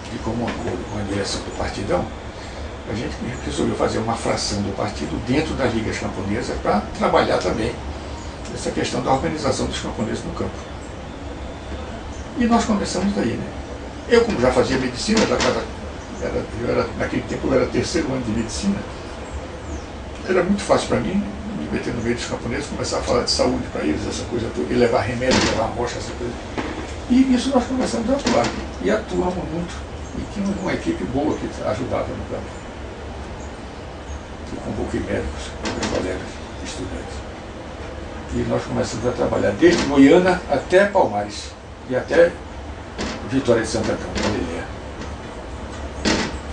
que comandou a direção do Partidão, a gente resolveu fazer uma fração do partido dentro das ligas camponesas para trabalhar também essa questão da organização dos camponeses no campo. E nós começamos daí, né? Eu, como já fazia medicina, naquele tempo eu era terceiro ano de medicina, era muito fácil para mim me meter no meio dos camponeses, começar a falar de saúde para eles, essa coisa toda, e levar remédio, levar amostra, essa coisa. E nisso nós começamos a atuar. E atuamos muito. E tínhamos uma equipe boa que ajudava no campo. Eu convoquei médicos, meus colegas, estudantes. E nós começamos a trabalhar desde Goiânia até Palmares e até Vitória de Santo Antão, Galileia,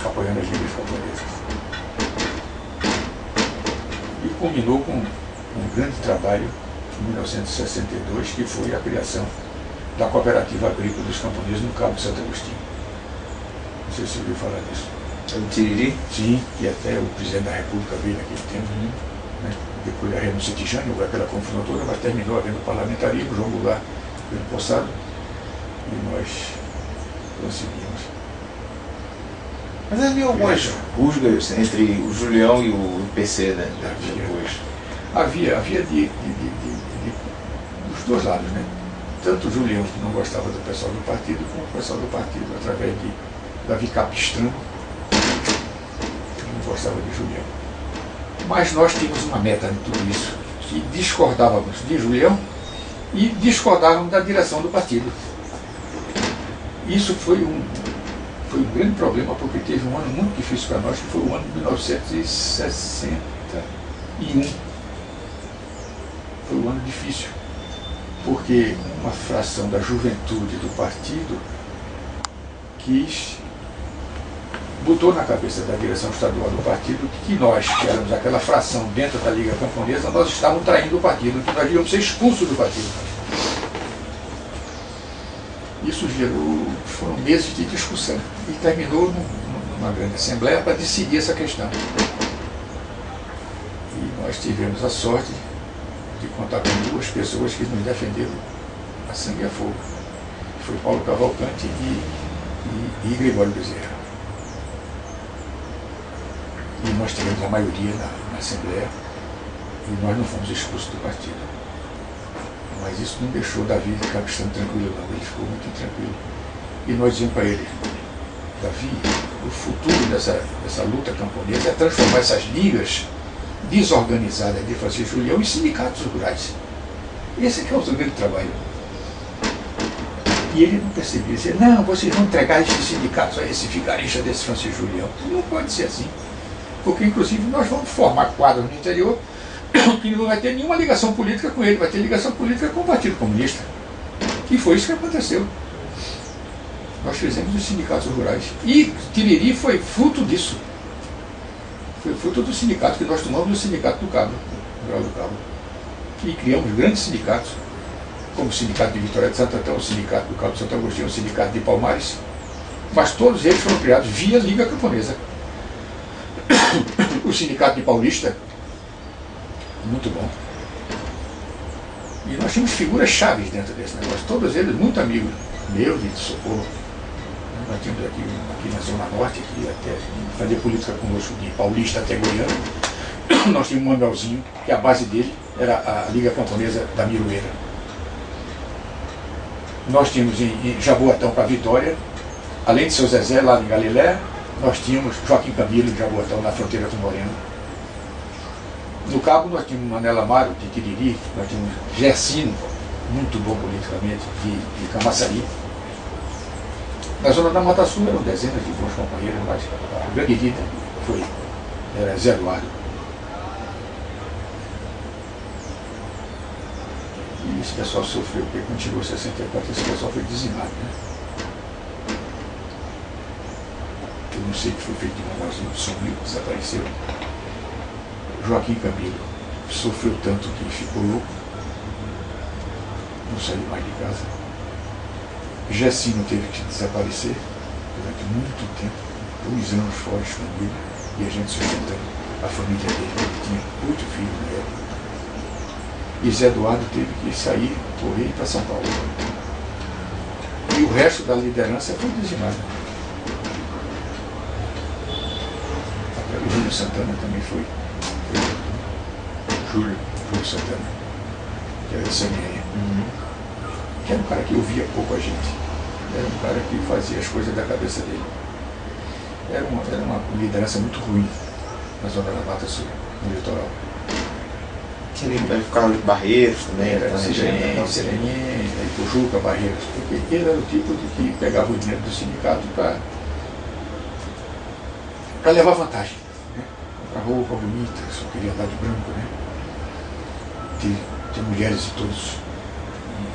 apoiando as ligas camponesas. E culminou com um grande trabalho em 1962, que foi a criação da Cooperativa Agrícola dos Camponeses no Cabo de Santo Agostinho. Não sei se você ouviu falar disso. O Tiriri? Sim, que até o presidente da República veio naquele tempo, né? Depois da renúncia de Jânio, houve aquela confusão toda, mas terminou havendo parlamentarismo, João Goulart foi empossado e nós conseguimos. Mas havia algumas rusgas entre o Julião e o PC, né? Depois. Havia dos dois lados, né? Tanto o Julião, que não gostava do pessoal do partido, como o pessoal do partido, através de Davi Capistrano, que não gostava de Julião. Mas nós tínhamos uma meta em tudo isso, que discordávamos de Julião e discordávamos da direção do partido. Isso foi um grande problema, porque teve um ano muito difícil para nós, que foi o ano de 1961. Foi um ano difícil, porque uma fração da juventude do partido botou na cabeça da direção estadual do partido que nós, que éramos aquela fração dentro da Liga Camponesa, nós estávamos traindo o partido, que nós íamos ser expulsos do partido. Isso foram meses de discussão e terminou numa grande assembleia para decidir essa questão. E nós tivemos a sorte de contar com duas pessoas que nos defenderam a sangue e a fogo. Foi Paulo Cavalcante e Gregório Bezerra. E nós tivemos a maioria na Assembleia e nós não fomos expulsos do partido. Mas isso não deixou Davi Capistrano tranquilo, não. Ele ficou muito tranquilo. E nós dizemos para ele: Davi, o futuro dessa luta camponesa é transformar essas ligas desorganizadas de Francisco Julião em sindicatos rurais. Esse é que é o seu grande trabalho. E ele não percebia. Dizia: não, vocês vão entregar esses sindicatos a esse vigarista desse Francisco Julião. Não pode ser assim. Porque, inclusive, nós vamos formar quadros no interior que não vai ter nenhuma ligação política com ele, vai ter ligação política com o Partido Comunista. E foi isso que aconteceu. Nós fizemos os sindicatos rurais. E Tiriri foi fruto disso. Foi fruto do sindicato que nós tomamos no Sindicato do Cabo, Rural do Cabo. E criamos grandes sindicatos, como o Sindicato de Vitória de Santo Antão, o Sindicato do Cabo de Santo Agostinho, o Sindicato de Palmares. Mas todos eles foram criados via Liga Camponesa. O Sindicato de Paulista, muito bom. E nós tínhamos figuras chaves dentro desse negócio, todos eles muito amigos meus e de Socorro. Nós tínhamos aqui na Zona Norte, aqui até fazer política conosco de Paulista até Goiânia. Nós tínhamos um Manuelzinho, que é a base dele, era a Liga Camponesa da Miroeira. Nós tínhamos em Jaboatão para Vitória, além de seu Zezé, lá em Galiléia, nós tínhamos Joaquim Camilo em Jaboatão, na fronteira com Moreno. No Cabo nós tínhamos Manela Amaro, de Tiriri, nós tínhamos Gersino, muito bom politicamente, de Camaçari. Na zona da Mata Sul eram dezenas de bons companheiros, mas a grande líder era Zé Eduardo. E esse pessoal sofreu, porque quando chegou em 64, esse pessoal foi dizimado, né? Eu não sei o que foi feito de Manaus, sumiu, desapareceu. Joaquim Camilo sofreu tanto que ficou louco, não saiu mais de casa. Gessino teve que desaparecer durante muito tempo, 2 anos fora escondido, e a gente sustentando a família dele. Ele tinha 8 filhos na época. E Zé Eduardo teve que sair, correr para São Paulo. E o resto da liderança foi dizimado. O Júlio Santana também foi. Júlio Santana, que era de Samianha. Que era um cara que ouvia pouco a gente. Era um cara que fazia as coisas da cabeça dele. Era uma liderança muito ruim na zona da Mata Sul, no litoral. Ele ficava em Barreiros também, Era Sereninha, Ipojuca, Barreiros. Porque ele era o tipo de que pegava o dinheiro do sindicato para levar vantagem. Né? Comprar roupa bonita, só queria andar de branco, né? Tinha mulheres de todos,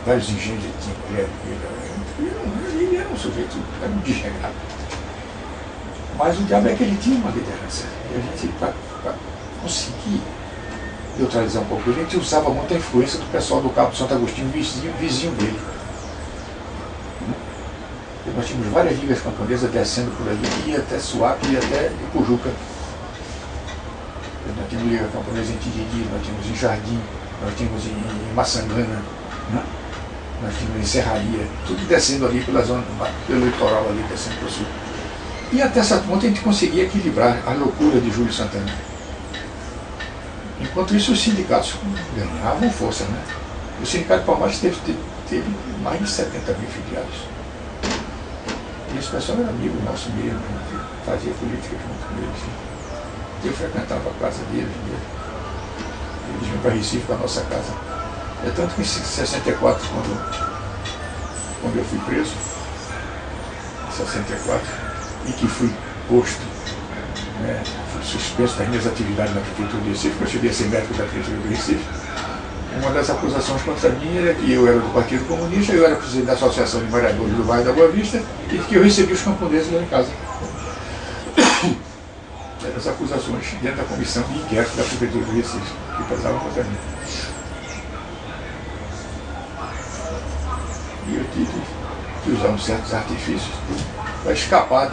vários engenhos, ele tinha mulher. Ele era um sujeito muito desregrado. Mas o diabo é que ele tinha uma liderança. E a gente, para conseguir neutralizar um pouco, a gente usava muito a influência do pessoal do Cabo de Santo Agostinho, vizinho dele. E nós tínhamos várias ligas camponesas descendo por ali, ia até Suape, ia até Ipojuca. Nós tínhamos liga camponesa em Tiriri, nós tínhamos em Jardim, nós tínhamos em Maçangana, né? Nós tínhamos em Serraria, tudo descendo ali pela zona, pelo litoral ali, descendo para o sul. E até certo ponto a gente conseguia equilibrar a loucura de Júlio Santana. Enquanto isso, os sindicatos ganhavam força, né? O Sindicato de Palmares teve mais de 70 mil filiados. E esse pessoal era amigo nosso mesmo, né? Fazia política junto com eles. Eu frequentava a casa deles mesmo. Eles vinham para Recife, para a nossa casa. É tanto que em 64, quando eu fui preso, em 64, e que fui posto, né, fui suspenso das minhas atividades na Prefeitura do Recife, porque eu cheguei a ser médico da Prefeitura do Recife. Uma das acusações contra mim era que eu era do Partido Comunista, eu era presidente da Associação de Vereadores do Bairro da Boa Vista, e que eu recebia os camponeses lá em casa. Eram as acusações dentro da comissão de inquérito da Prefeitura do Recife, que pesavam contra mim. E eu tive que usar uns certos artifícios para escapar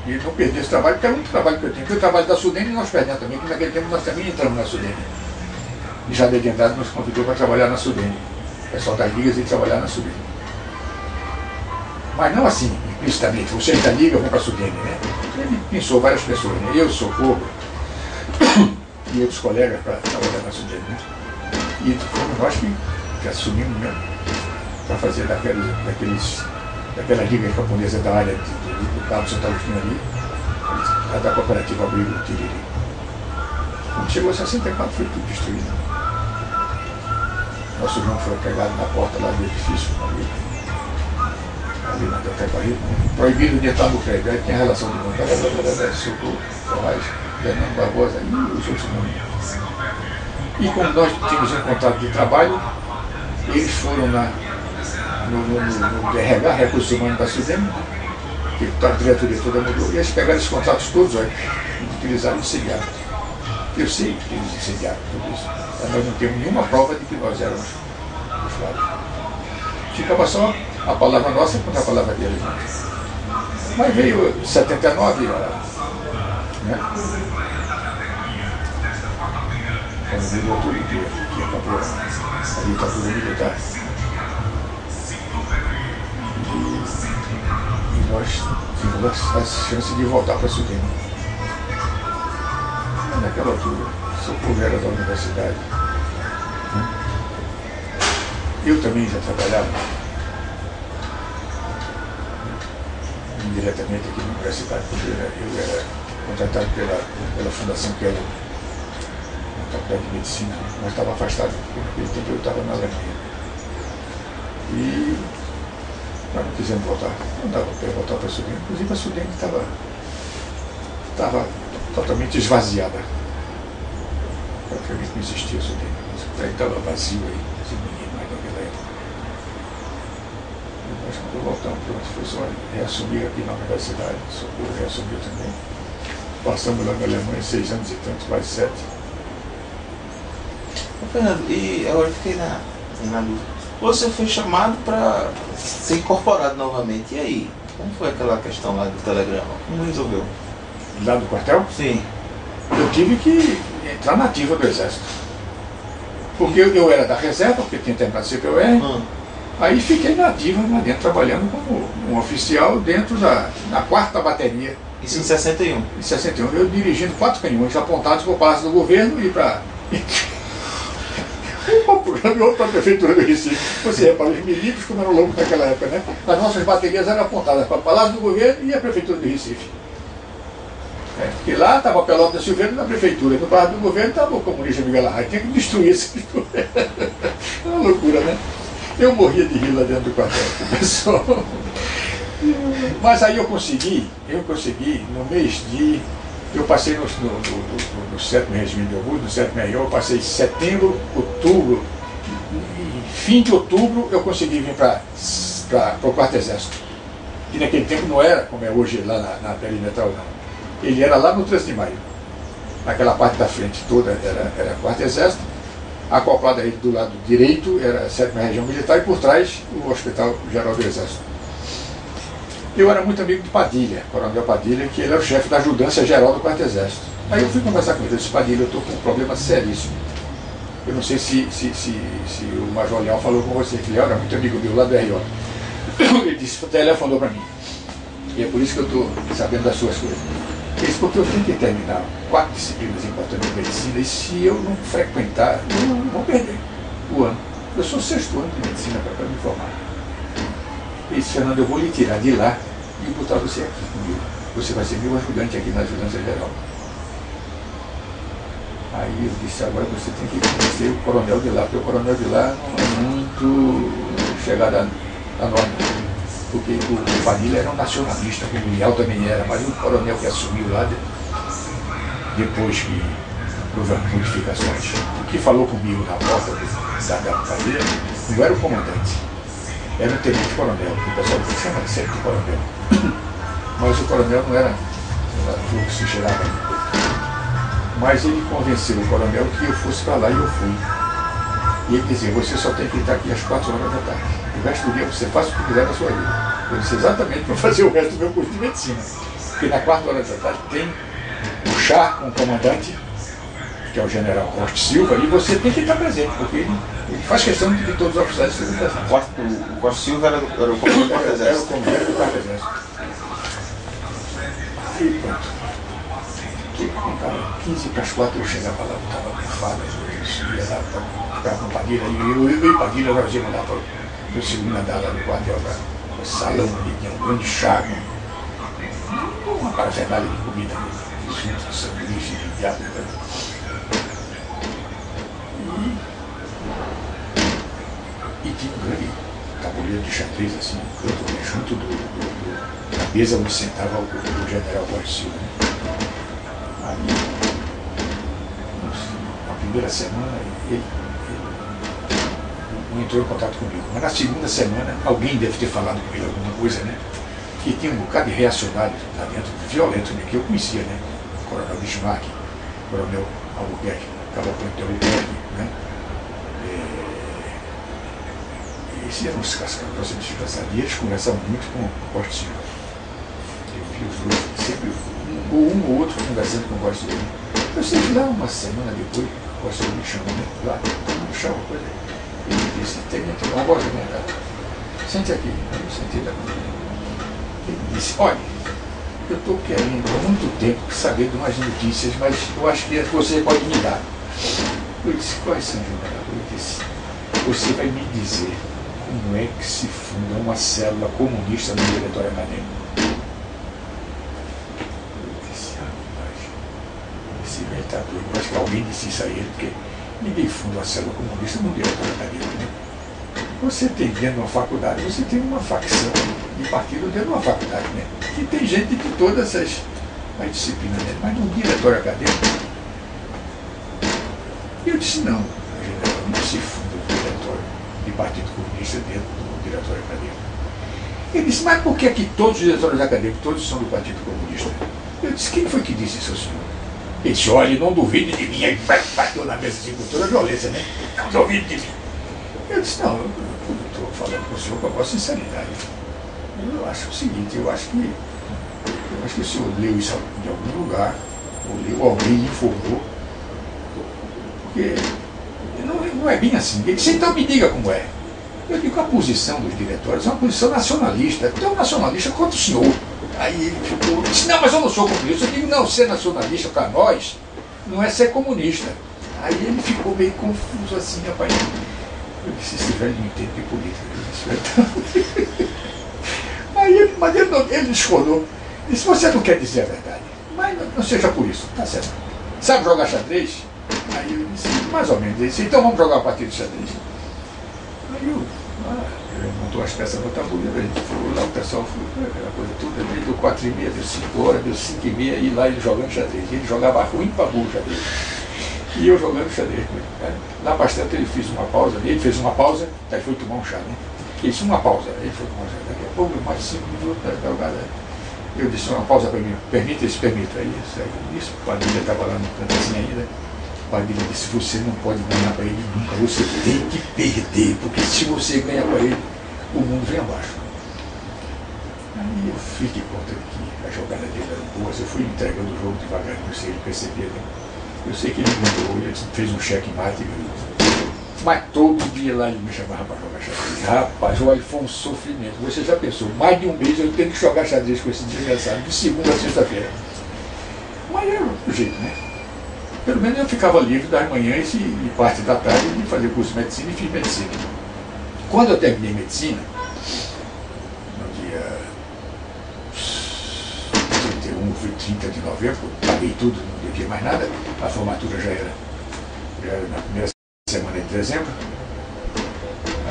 de não perder esse trabalho, porque era muito trabalho que eu tinha. Porque o trabalho da Sudene nós perdemos também, que naquele tempo nós também entramos na Sudene. E já de Andrade nos convidou para trabalhar na Sudene. O pessoal das ligas ia trabalhar na Sudene. Mas não assim, implicitamente, vocês da liga vão para a Sudene, né? Ele pensou várias pessoas, né? Eu, Socorro, e outros colegas para trabalhar na Sudene, né? E fomos nós que assumimos mesmo, para fazer daquela liga camponesa da área do Cabo Santo Agostinho ali, a da cooperativa Abrigo Tiriri. Quando chegou a 64 foi tudo destruído. Nosso irmão foi pegado na porta lá do edifício, ali na Delta Barreto, proibido de entrar no prédio. Aí tinha relação de vontade, Socorro, Ferraz, Fernando Barbosa e os outros nomes. E como nós tínhamos um contrato de trabalho, eles foram no RH, Recursos Humanos da Sudene, que a diretoria toda mudou, e eles pegaram esses contratos todos, olha, e utilizaram incendiário. Eu sei que eles incendiaram tudo isso, mas nós não temos nenhuma prova de que nós éramos os lados. Ficava só a palavra nossa contra a palavra deles. Mas veio 79, né? Quando veio tudo que acabou a ditadura militar. E nós tivemos a chance de voltar para a Sudene. Naquela altura, Socorro era da universidade, eu também já trabalhava indiretamente aqui na universidade, porque eu era contratado pela fundação que era a Faculdade de Medicina, mas estava afastado, porque naquele tempo eu estava na Alemanha. E nós não quisemos voltar, não dava para voltar para a Sudene, inclusive a Sudene estava totalmente esvaziada. Praticamente não existia a Sudene, estava vazio aí, sem ninguém mais naquela época. Mas quando voltamos para o professor, reassumir aqui na universidade, Socorro reassumiu também. Passamos lá na Alemanha 6 anos e tanto, quase 7. Fernando, e agora eu fiquei na dúvida. Você foi chamado para ser incorporado novamente. E aí? Como foi aquela questão lá do telegrama? Como resolveu? Lá do quartel? Sim. Eu tive que entrar na ativa do Exército. Porque eu era da reserva, porque tinha terminado CPUR. Aí fiquei na ativa lá dentro, trabalhando como um oficial dentro da 4ª bateria. Isso em 61? Em 61. Eu dirigindo 4 canhões apontados para o Palácio do Governo e para... um programa e outro para a Prefeitura do Recife. Você repara, os milímetros como eram loucos naquela época, né? As nossas baterias eram apontadas para o Palácio do Governo e a Prefeitura do Recife. Porque lá estava a Pelota da Silveira na Prefeitura, no Palácio do Governo estava o comunista Miguel Arraia. Tinha que destruir esse é uma loucura, né? Eu morria de rir lá dentro do quartel, pessoal. Mas aí eu consegui, no mês de... Eu passei no 7º Regimento de Augusto, no 7º RO, eu passei setembro, outubro, e fim de outubro eu consegui vir para o 4º Exército. E naquele tempo não era como é hoje lá na perimetral, não. Ele era lá no 13 de Maio. Naquela parte da frente toda era 4º Exército, acoplado aí do lado direito era a 7ª Região Militar e por trás o Hospital Geral do Exército. Eu era muito amigo de Padilha, Coronel Padilha, que ele era o chefe da Ajudância Geral do 4º Exército. Aí eu fui conversar com ele, eu disse: Padilha, eu estou com um problema seríssimo. Eu não sei se o Major Leal falou com você, que ele era muito amigo meu lá do RO. Ele disse, telefonou para mim. E é por isso que eu estou sabendo das suas coisas. Ele disse, porque eu tenho que terminar 4 disciplinas importantes de medicina e se eu não frequentar, eu vou perder o ano. Eu sou 6º ano de medicina para me formar. Ele disse, Fernando, eu vou lhe tirar de lá e botar você aqui comigo. Você vai ser meu ajudante aqui na Ajudância Geral. Aí eu disse, agora você tem que conhecer o coronel de lá, porque o coronel de lá não é muito chegado à norma. Porque o Padilha era um nacionalista, como o Leal também era, mas o coronel que assumiu lá, depois que houve as modificações, o que falou comigo na volta da Padilha não era o comandante. Era um tenente-coronel, que o pessoal chama sempre de coronel. Mas o coronel não era o que se gerava. Mas ele convenceu o coronel que eu fosse para lá e eu fui. E ele dizia, você só tem que estar aqui às 4 horas da tarde. O resto do dia você faz o que quiser na sua vida. Eu disse exatamente para fazer o resto do meu curso de medicina. Porque na 4 horas da tarde tem o chá com o comandante, que é o general Costa Silva, e você tem que estar presente, porque ele faz questão de todos os oficiais serem presentes. O Costa Silva era o comandante do 4º Exército. Era o comandante do 4º Exército. Aí pronto. 15 para as 4 eu chegava lá, eu estava bufado, eu ia lá, ficava com Padilha, e eu e Padilha nós íamos lá para o segundo andar lá no quartel, para o salão ali, tinha um grande chá, uma parafernália de comida, junto, sanduíche, de diabo. E tinha um grande tabuleiro de xadrez, assim, um canto, junto da mesa onde sentava o general Costa Silva. Aí, na primeira semana, ele entrou em contato comigo. Mas na segunda semana, alguém deve ter falado com ele alguma coisa, né? Que tinha um bocado de reacionários lá dentro, violento, né? Que eu conhecia, né? Coronel Bismarck, Coronel Albuquerque, Cavalcante de Albuquerque, né? Esses eram os casca-grossa de passar. E eles conversavam muito com o Costa Silva. Eu vi os dois sempre, um ou outro conversando com o Costa Silva. Eu sei que lá uma semana depois, o Costa Silva me chamou, né? Lá, no chão, uma coisa. Ele disse, tenente, uma voz da minha cara. Sente aqui. Eu sentei lá. Ele disse, olha, eu estou querendo há muito tempo saber de umas notícias, mas eu acho que você pode me dar. Eu disse, quais são, general? Ele disse, Você vai me dizer como é que se funda uma célula comunista no diretório acadêmico? Eu disse, esse velho está doido. Eu acho que alguém disse isso a ele, porque ninguém funda uma célula comunista no diretório acadêmico, né? Você tem dentro de uma faculdade, você tem uma facção de partido dentro de uma faculdade, né? Que tem gente de todas as disciplinas dentro, mas no diretório acadêmico. Eu disse, não se funda o diretório de Partido Comunista dentro do diretório acadêmico. Ele disse, mas por que aqui todos os diretórios acadêmicos, todos são do Partido Comunista? Eu disse, quem foi que disse isso ao senhor? Ele disse, olha, não duvide de mim. Aí bateu na mesa assim, com toda a violência, né? Não duvide de mim. Eu disse, não, eu estou falando com o senhor com a maior sinceridade. Eu acho o seguinte, eu acho que o senhor leu isso de algum lugar, ou alguém lhe informou, porque não é bem assim. Ele disse, então me diga como é. Eu digo, a posição dos diretórios é uma posição nacionalista, tão nacionalista quanto o senhor. Aí ele ficou, disse, não, mas eu não sou comunista. Eu digo, não, ser nacionalista para nós não é ser comunista. Aí ele ficou meio confuso assim, rapaz. Eu disse, esse velho não entende de política. Aí ele discordou. Disse, você não quer dizer a verdade, mas não seja por isso, tá certo. Sabe jogar xadrez? Aí eu disse, mais ou menos. Ele disse, então vamos jogar uma partida de xadrez. Aí ele montou as peças no tabuleiro, a gente foi lá, o pessoal foi aquela coisa toda, deu 4h30, deu 5 horas, deu 5h30, e lá ele jogando xadrez. Ele jogava ruim para burro xadrez. E eu jogando xadrez com ele. Lá para tanto ele fez uma pausa, aí foi tomar um chá, né? Ele disse, uma pausa, ele foi tomar um chá. Daqui a pouco, mais 5 minutos da jogada. Eu disse, uma pausa para mim, permita. Aí isso, o Padilha estava lá no canto assim ainda. O Padilha disse, você não pode ganhar para ele nunca, você tem que perder, porque se você ganhar para ele, o mundo vem abaixo. Aí eu fiquei conta de que a jogada dele era boa, eu fui entregando o jogo devagarinho, se ele percebia, né? Eu sei que ele ganhou, ele fez um checkmate, mas todo dia lá ele me chamava para jogar xadrez. Rapaz, olha, foi um sofrimento. Você já pensou, mais de um mês eu tenho que jogar xadrez com esse desgraçado, de segunda a sexta-feira. Mas era o jeito, né? Pelo menos eu ficava livre das manhãs e parte da tarde de fazer curso de medicina e fiz medicina. Quando eu terminei medicina, no dia 31, 30 de novembro, paguei tudo, não devia mais nada, a formatura já era na primeira semana de dezembro.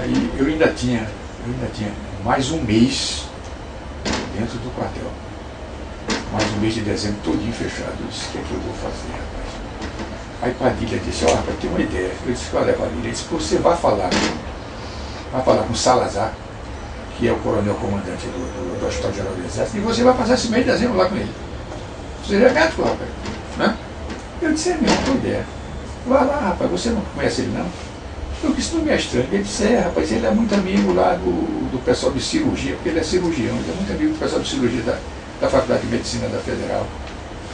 Aí eu ainda tinha mais um mês dentro do quartel. Mais um mês de dezembro todinho fechado. Eu disse, o que é que eu vou fazer, rapaz? Aí Padilha disse, ó, rapaz, tem uma ideia. Eu disse, qual é, Padilha? Ele disse, você vai falar com Salazar, que é o coronel comandante do Hospital Geral do Exército, e você vai passar esse mês de dezembro lá com ele. Você já é médico, rapaz, né? Eu disse, é mesmo, boa ideia. Vai lá, rapaz, você não conhece ele, não? Eu disse, não me é estranho. Ele disse, rapaz, ele é muito amigo lá do pessoal de cirurgia, porque ele é cirurgião, ele é muito amigo do pessoal de cirurgia da Faculdade de Medicina da Federal.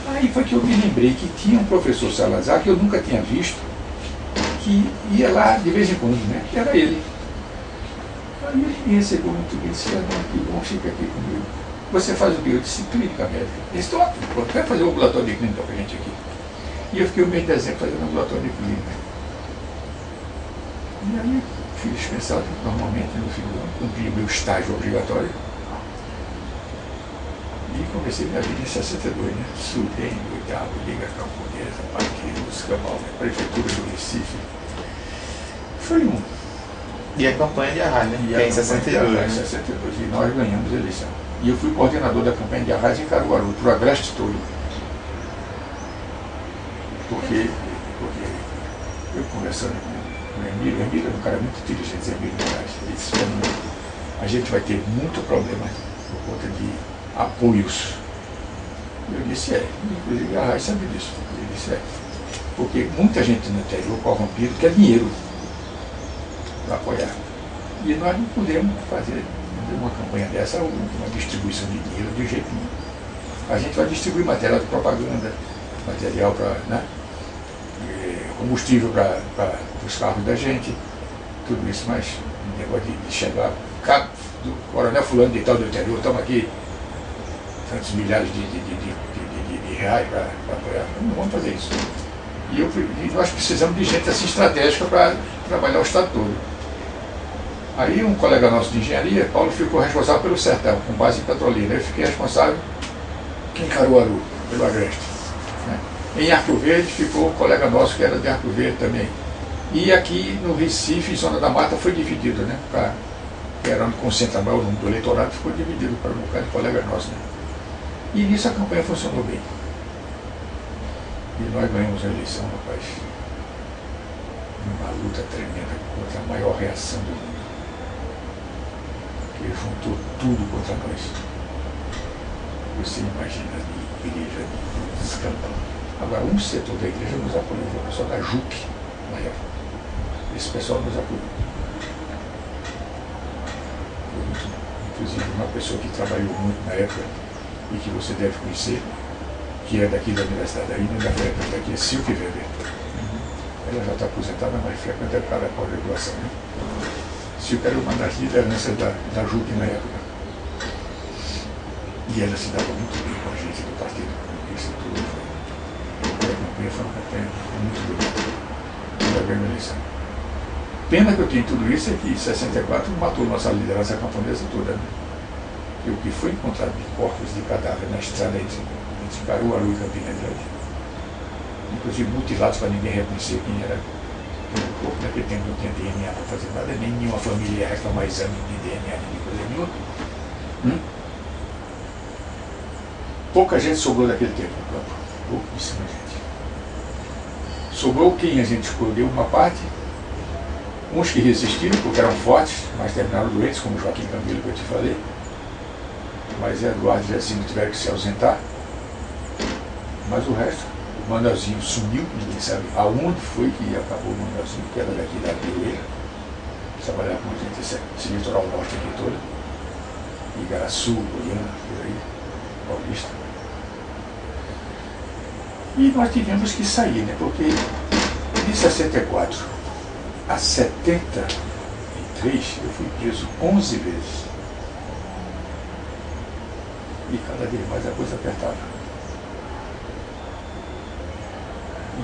Aí foi que eu me lembrei que tinha um professor Salazar, que eu nunca tinha visto, que ia lá de vez em quando, né? Que era ele. Aí ele me recebeu muito bem, disse, que bom, fica aqui comigo. Você faz o que? Eu disse, clínica médica. Ele disse, ótimo, vai fazer um ambulatório de clínica pra gente aqui. E eu fiquei o mês de dezembro fazendo ambulatório de clínica. E aí fui dispensado normalmente no fim do ano, cumpri o meu estágio obrigatório. E comecei minha vida em 62, né? Sudem, Oitavo, Liga Camponesa, Paqueiros, Camal, Prefeitura do Recife. Foi um. E a campanha de Arraiz, né? E em 62. Em 62, e nós ganhamos a eleição. E eu fui coordenador da campanha de Arraiz em Caruaru, para o Agreste todo. Porque eu conversando com o Emílio é um cara muito inteligente, Emílio Moraes. Ele disse, a gente vai ter muito problema por conta de apoios. Eu disse, inclusive a Arraiz sabe disso. Ele disse, porque muita gente no interior corrompido quer dinheiro para apoiar. E nós não podemos fazer uma campanha dessa, uma distribuição de dinheiro de jeito nenhum. A gente vai distribuir material de propaganda, material para, né, combustível para os carros da gente, tudo isso, mas o negócio de chegar, do coronel fulano de tal do interior, estamos aqui tantos milhares de reais para apoiar. Não vamos fazer isso. E nós precisamos de gente assim estratégica para trabalhar o Estado todo. Aí um colega nosso de engenharia, Paulo, ficou responsável pelo sertão, com base em Petrolina. Eu fiquei responsável em Caruaru, pelo Agreste. Né? Em Arco Verde ficou um colega nosso que era de Arco Verde também. E aqui no Recife, Zona da Mata, foi dividido, né? Que era onde concentra mais o número do eleitorado, ficou dividido para um bocado de colegas nossos. Né? E nisso a campanha funcionou bem. E nós ganhamos a eleição, rapaz. Uma luta tremenda contra a maior reação do mundo. Que juntou tudo contra nós. Você imagina a igreja de escândalo. Agora, um setor da igreja nos apoiou, o pessoal da JUC, na época. Esse pessoal nos apoiou. Inclusive, uma pessoa que trabalhou muito na época e que você deve conhecer, que é daqui da Universidade da Ilha, da frequenta aqui, é Silke Weber. Ela já está aposentada, mas frequenta para a pós-graduação. Né? Silke era uma das lideranças da JUC na época. E ela se dava muito bem com a gente do Partido Comunista. A campanha foi uma campanha muito bonita. Ainda bem uma eleição. Pena que eu tenho tudo isso é que em 64 matou nossa liderança camponesa toda. Né? E o que foi encontrado de corpos de cadáver na estrada entre Caruaru e Campina Grande, inclusive mutilados para ninguém reconhecer quem era o corpo. Naquele tempo não tinha DNA para fazer nada, nem nenhuma família ia reclamar exame de DNA, nem coisa nenhuma. Pouca gente sobrou daquele tempo no campo, pouquíssima gente. Sobrou quem a gente escolheu uma parte, uns que resistiram porque eram fortes, mas terminaram doentes, como Joaquim Camilo que eu te falei, mas Eduardo e Jacinto tiveram que se ausentar. Mas o resto, o Mandelzinho sumiu, ninguém sabe aonde foi que acabou o Mandelzinho, que era daqui da Bioeira, trabalhava com a gente esse litoral norte aqui todo, Igaraçu, Goiânia, por aí, Paulista. E nós tivemos que sair, né? Porque de 64 a 73 eu fui preso 11 vezes. E cada vez mais a coisa apertava.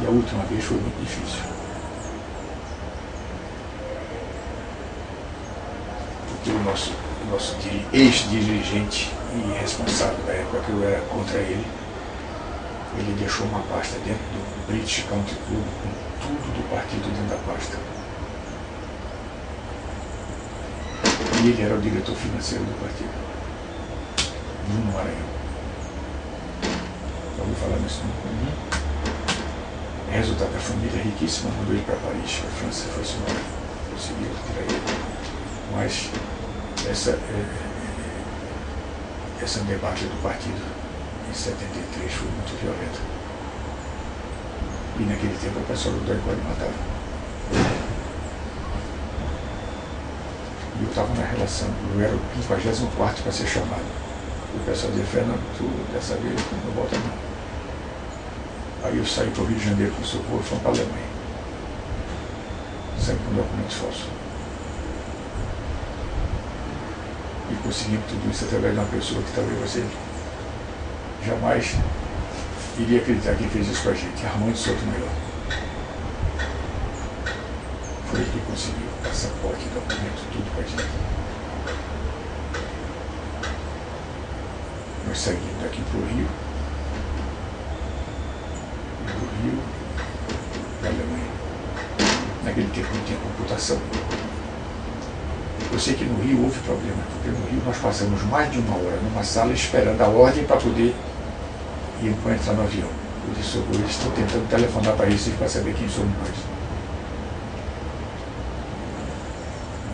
E a última vez foi muito difícil. Porque o nosso ex-dirigente e responsável da época que eu era contra ele deixou uma pasta dentro do British Country Club com tudo do partido dentro da pasta. E ele era o diretor financeiro do partido, Bruno Maranhão. Já ouviu falar nisso? Resultado, a família riquíssima mandou ele para Paris, a França foi embora, conseguiu tirar ele. Mas essa debate do partido em 73 foi muito violenta. E naquele tempo o pessoal do DOI matava. E eu estava na relação, eu era o 54º para ser chamado. O pessoal dizia, Fernando, tu dessa vez não volta não. Aí eu saí para o Rio de Janeiro com socorro e fui para a Alemanha. Sempre com documentos falsos. E conseguimos tudo isso através de uma pessoa que talvez você jamais iria acreditar que fez isso com a gente, Armando Souto Melhor. Foi ele que conseguiu passaporte, documento, tudo com a gente. Nós saímos daqui para o Rio, e do Rio para a Alemanha. Naquele tempo não tinha computação. Eu sei que no Rio houve problema, porque no Rio nós passamos mais de uma hora numa sala esperando a ordem para poder ir para entrar no avião. Eu disse, eles estão tentando telefonar para Recife para saber quem somos nós.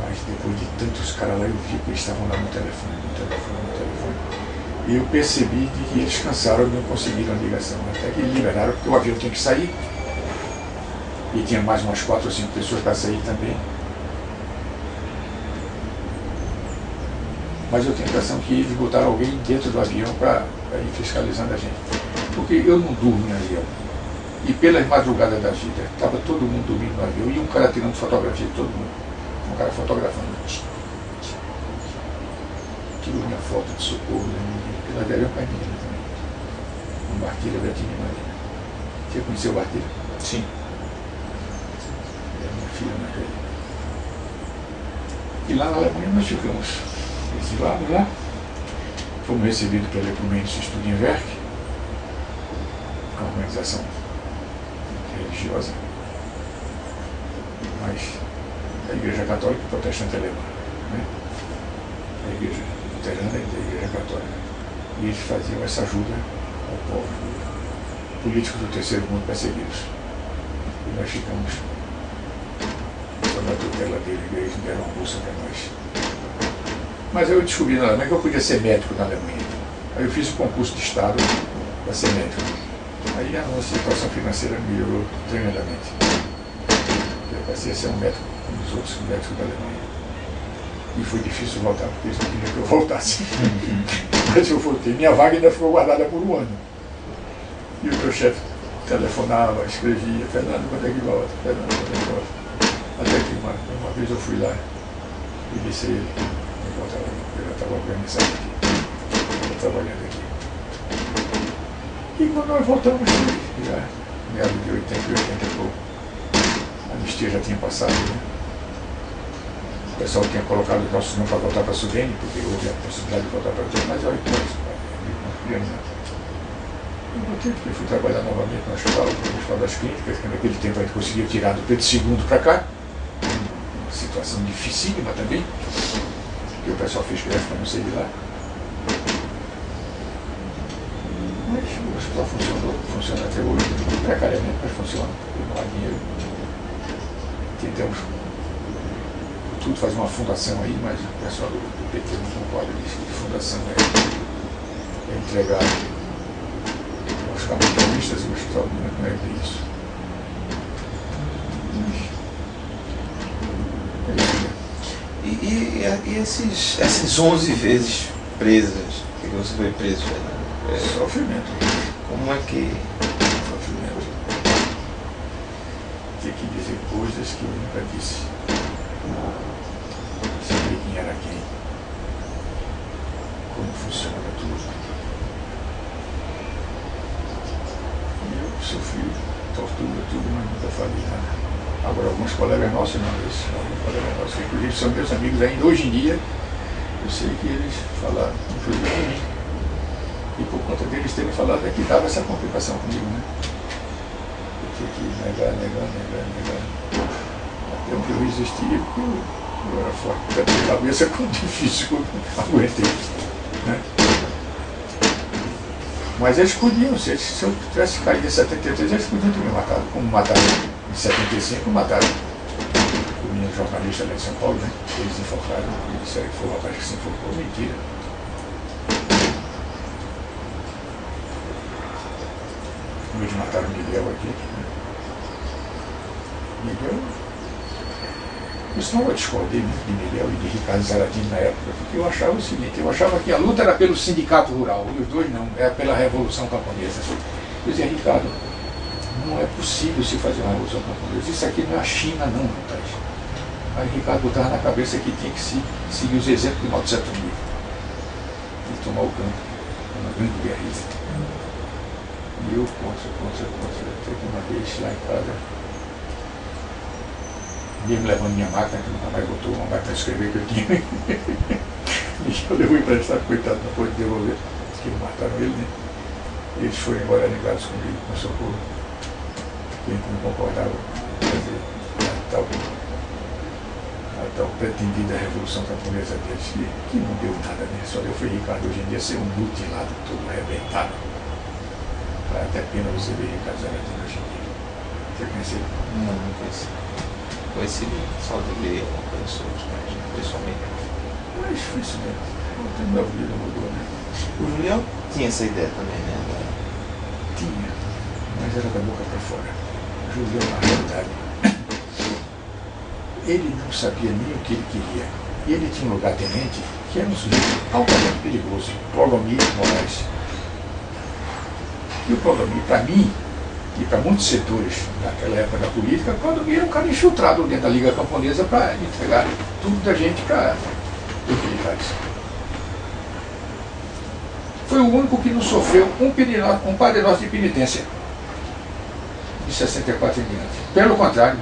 Mas depois de tantos caras lá, eu vi que eles estavam lá no telefone. E eu percebi que eles cansaram e não conseguiram a ligação. Até que liberaram, porque o avião tinha que sair. E tinha mais umas 4 ou 5 pessoas para sair também. Mas eu tenho a impressão que eles botaram alguém dentro do avião para ir fiscalizando a gente. Porque eu não durmo no avião. E pelas madrugadas da vida, estava todo mundo dormindo no avião e um cara tirando fotografia de todo mundo. Um cara fotografando. Tirou minha foto de socorro, pela velha Caminha também. Um Bartilha da Tina Marina. Você conheceu o Bartilha? Sim. Era minha filha naquele. E lá na Alemanha nós ficamos exilados lá. Fomos recebidos pelo Ecumenische Studienwerk, uma organização religiosa, mas a Igreja Católica e Protestante Alemã, né? A Igreja Luterana e a Igreja Católica. E eles faziam essa ajuda ao povo político do terceiro mundo perseguidos. E nós ficamos sob a tutela dele, a igreja deram uma bolsa para nós. Mas eu descobri na Alemanha que eu podia ser médico na Alemanha. Aí eu fiz o concurso de Estado para ser médico. Aí a nossa situação financeira melhorou tremendamente. Eu passei a ser um médico como os outros médicos da Alemanha. E foi difícil voltar, porque eles não queriam que eu voltasse. Mas eu voltei. Minha vaga ainda ficou guardada por um ano. E o meu chefe telefonava, escrevia: Fernando, quando é que volta? Fernando, quando é que volta? Até que uma vez eu fui lá e disse a ele: eu já estava organizado aqui, estava trabalhando aqui. E quando nós voltamos, já meados de 80 e pouco, a anistia já tinha passado, né? O pessoal tinha colocado os nossos nomes para voltar para a Sudene, porque houve a possibilidade de voltar para a Sudene, mas olha, não queríamos nada. Eu voltei, porque fui trabalhar novamente no Hospital das Clínicas, que naquele tempo a gente conseguia tirar do Pedro II para cá, uma situação dificílima também, que o pessoal fez greve para não sair de lá. Mas o hospital funciona até hoje, precariamente, mas funciona, porque não há dinheiro. Tentamos tudo fazer uma fundação aí, mas o pessoal do PT não concorda disso, que fundação é entregar aos capitalistas e o hospital não é bem isso. E essas 11 vezes presas, que você foi preso, Sofrimento. Como é que... Sofrimento. Ter que dizer coisas que eu nunca disse. Saber quem era quem. Como funciona tudo. E eu sofri tortura, tudo, mas nunca falei nada. Agora, alguns colegas nossos, não, alguns colegas nossos, que inclusive são meus amigos ainda hoje em dia, eu sei que eles falaram, inclusive a mim. E por conta deles terem falado é que dava essa complicação comigo, né? Eu tinha que negar. Até onde eu resistia, porque eu era forte da cabeça, com difícil, eu aguentei. Né? Mas eles podiam, se eu tivesse caído em 73, eles podiam ter me matado, como mataram em 75, mataram o menino jornalista lá de São Paulo, né? Eles enforcaram, eles disseram que foi o rapaz que se enforcou, mentira. Eles mataram o Miguel aqui. Né? Miguel. Isso não eu discordei muito de Miguel e de Ricardo Zaratini na época, porque eu achava o seguinte, eu achava que a luta era pelo sindicato rural, e os dois não, era pela Revolução Camponesa. Eu dizia: Ricardo, não é possível se fazer uma Revolução Camponesa, isso aqui não é a China não, rapaz. Aí Ricardo botava na cabeça que tinha que seguir os exemplos de Mao Tse Tung e tomar o campo, uma grande guerrilha. E eu contra, até que uma vez lá em casa, mesmo levando minha máquina, que nunca mais botou, uma máquina de escrever que eu tinha, e eu levou emprestado, coitado, não pôde devolver, que mataram ele, né? Eles foram embora ligados comigo, com socorro, quem não concordava, quer dizer, a tal pretendida revolução camponesa deles, que não deu nada, né? Só deu foi Ricardo hoje em dia ser um mutilado, todo arrebentado. Até pena você ver Ricardo Zaratini hoje em dia. Você conheceu? Não conheci. Conheci só de ler alguma coisa sobre os mas pessoalmente. Mas foi isso mesmo. O tempo da vida mudou, né? O Julião tinha essa ideia também, né? Tinha, mas era da boca para fora. O Julião, na realidade, ele não sabia nem o que ele queria. E ele tinha um lugar-tenente que era um sujeito altamente perigoso, Prolomir Moraes. E o Clodomir, para mim, e para muitos setores naquela época da política, o Clodomir era um cara infiltrado dentro da Liga Camponesa para entregar tudo da gente para os militares. Foi o único que não sofreu um Padre Nosso de penitência de 64 em diante. Pelo contrário,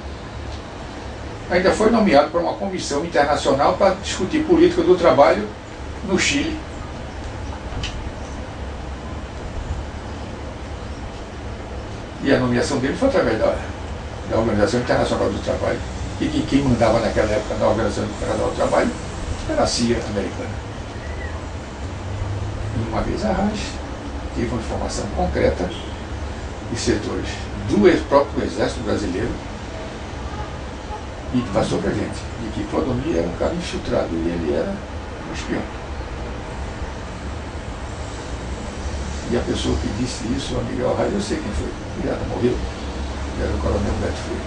ainda foi nomeado para uma comissão internacional para discutir política do trabalho no Chile. E a nomeação dele foi através da Organização Internacional do Trabalho. E que quem mandava naquela época na Organização Internacional do Trabalho era a CIA americana. E uma vez a Raj teve uma informação concreta de setores do próprio Exército Brasileiro e que passou para a gente, de que Clodomir era um cara infiltrado e ele era um espião. E a pessoa que disse isso, o Miguel Raj, eu sei quem foi, ele já morreu, era o coronel Beto Freire,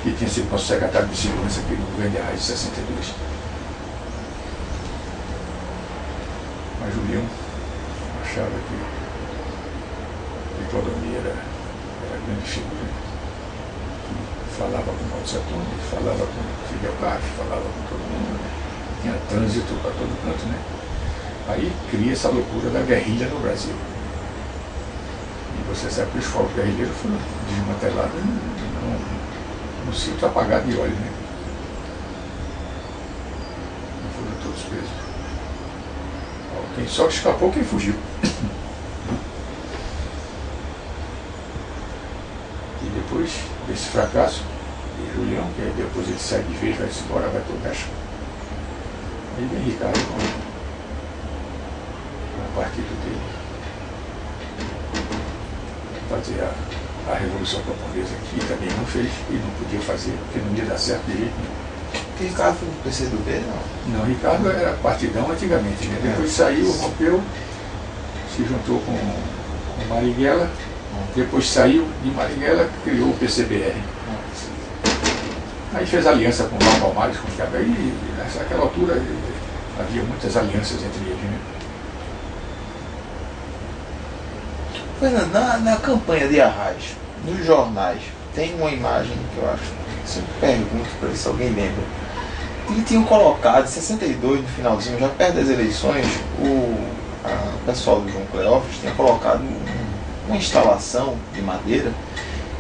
que tinha sido nosso secretário de segurança aqui no governo de Raj de 62. Mas Julião achava que Clodomir era grande figura, que falava com Mao Tse-tung, falava com Fidel Castro, falava com todo mundo, né? Tinha trânsito para todo canto, né? Aí cria essa loucura da guerrilha no Brasil. E você sabe que os focos guerrilheiros foram desmantelados no sítio apagado de óleo, né? Não foram todos presos. Quem só escapou, quem fugiu. E depois desse fracasso de Julião, que aí depois ele sai de vez, vai-se embora, vai para o México. Aí vem Ricardo com o partido dele fazer a Revolução Camponesa, que também não fez e não podia fazer, porque não ia dar certo de jeito nenhum. Porque Ricardo foi do PCdoB, não? Não, Ricardo era partidão antigamente, né? Depois saiu, rompeu, se juntou com Marighella, depois saiu de Marighella, criou o PCBR. Aí fez aliança com o Mauro Palmares, com o Thiago, aí naquela altura havia muitas alianças entre eles, né? Fernando, na campanha de Arraes, nos jornais, tem uma imagem que eu acho, sempre pergunto para ver se alguém lembra. Eles tinham colocado, em 62, no finalzinho, já perto das eleições, o pessoal do João Cleófas tinha colocado uma instalação de madeira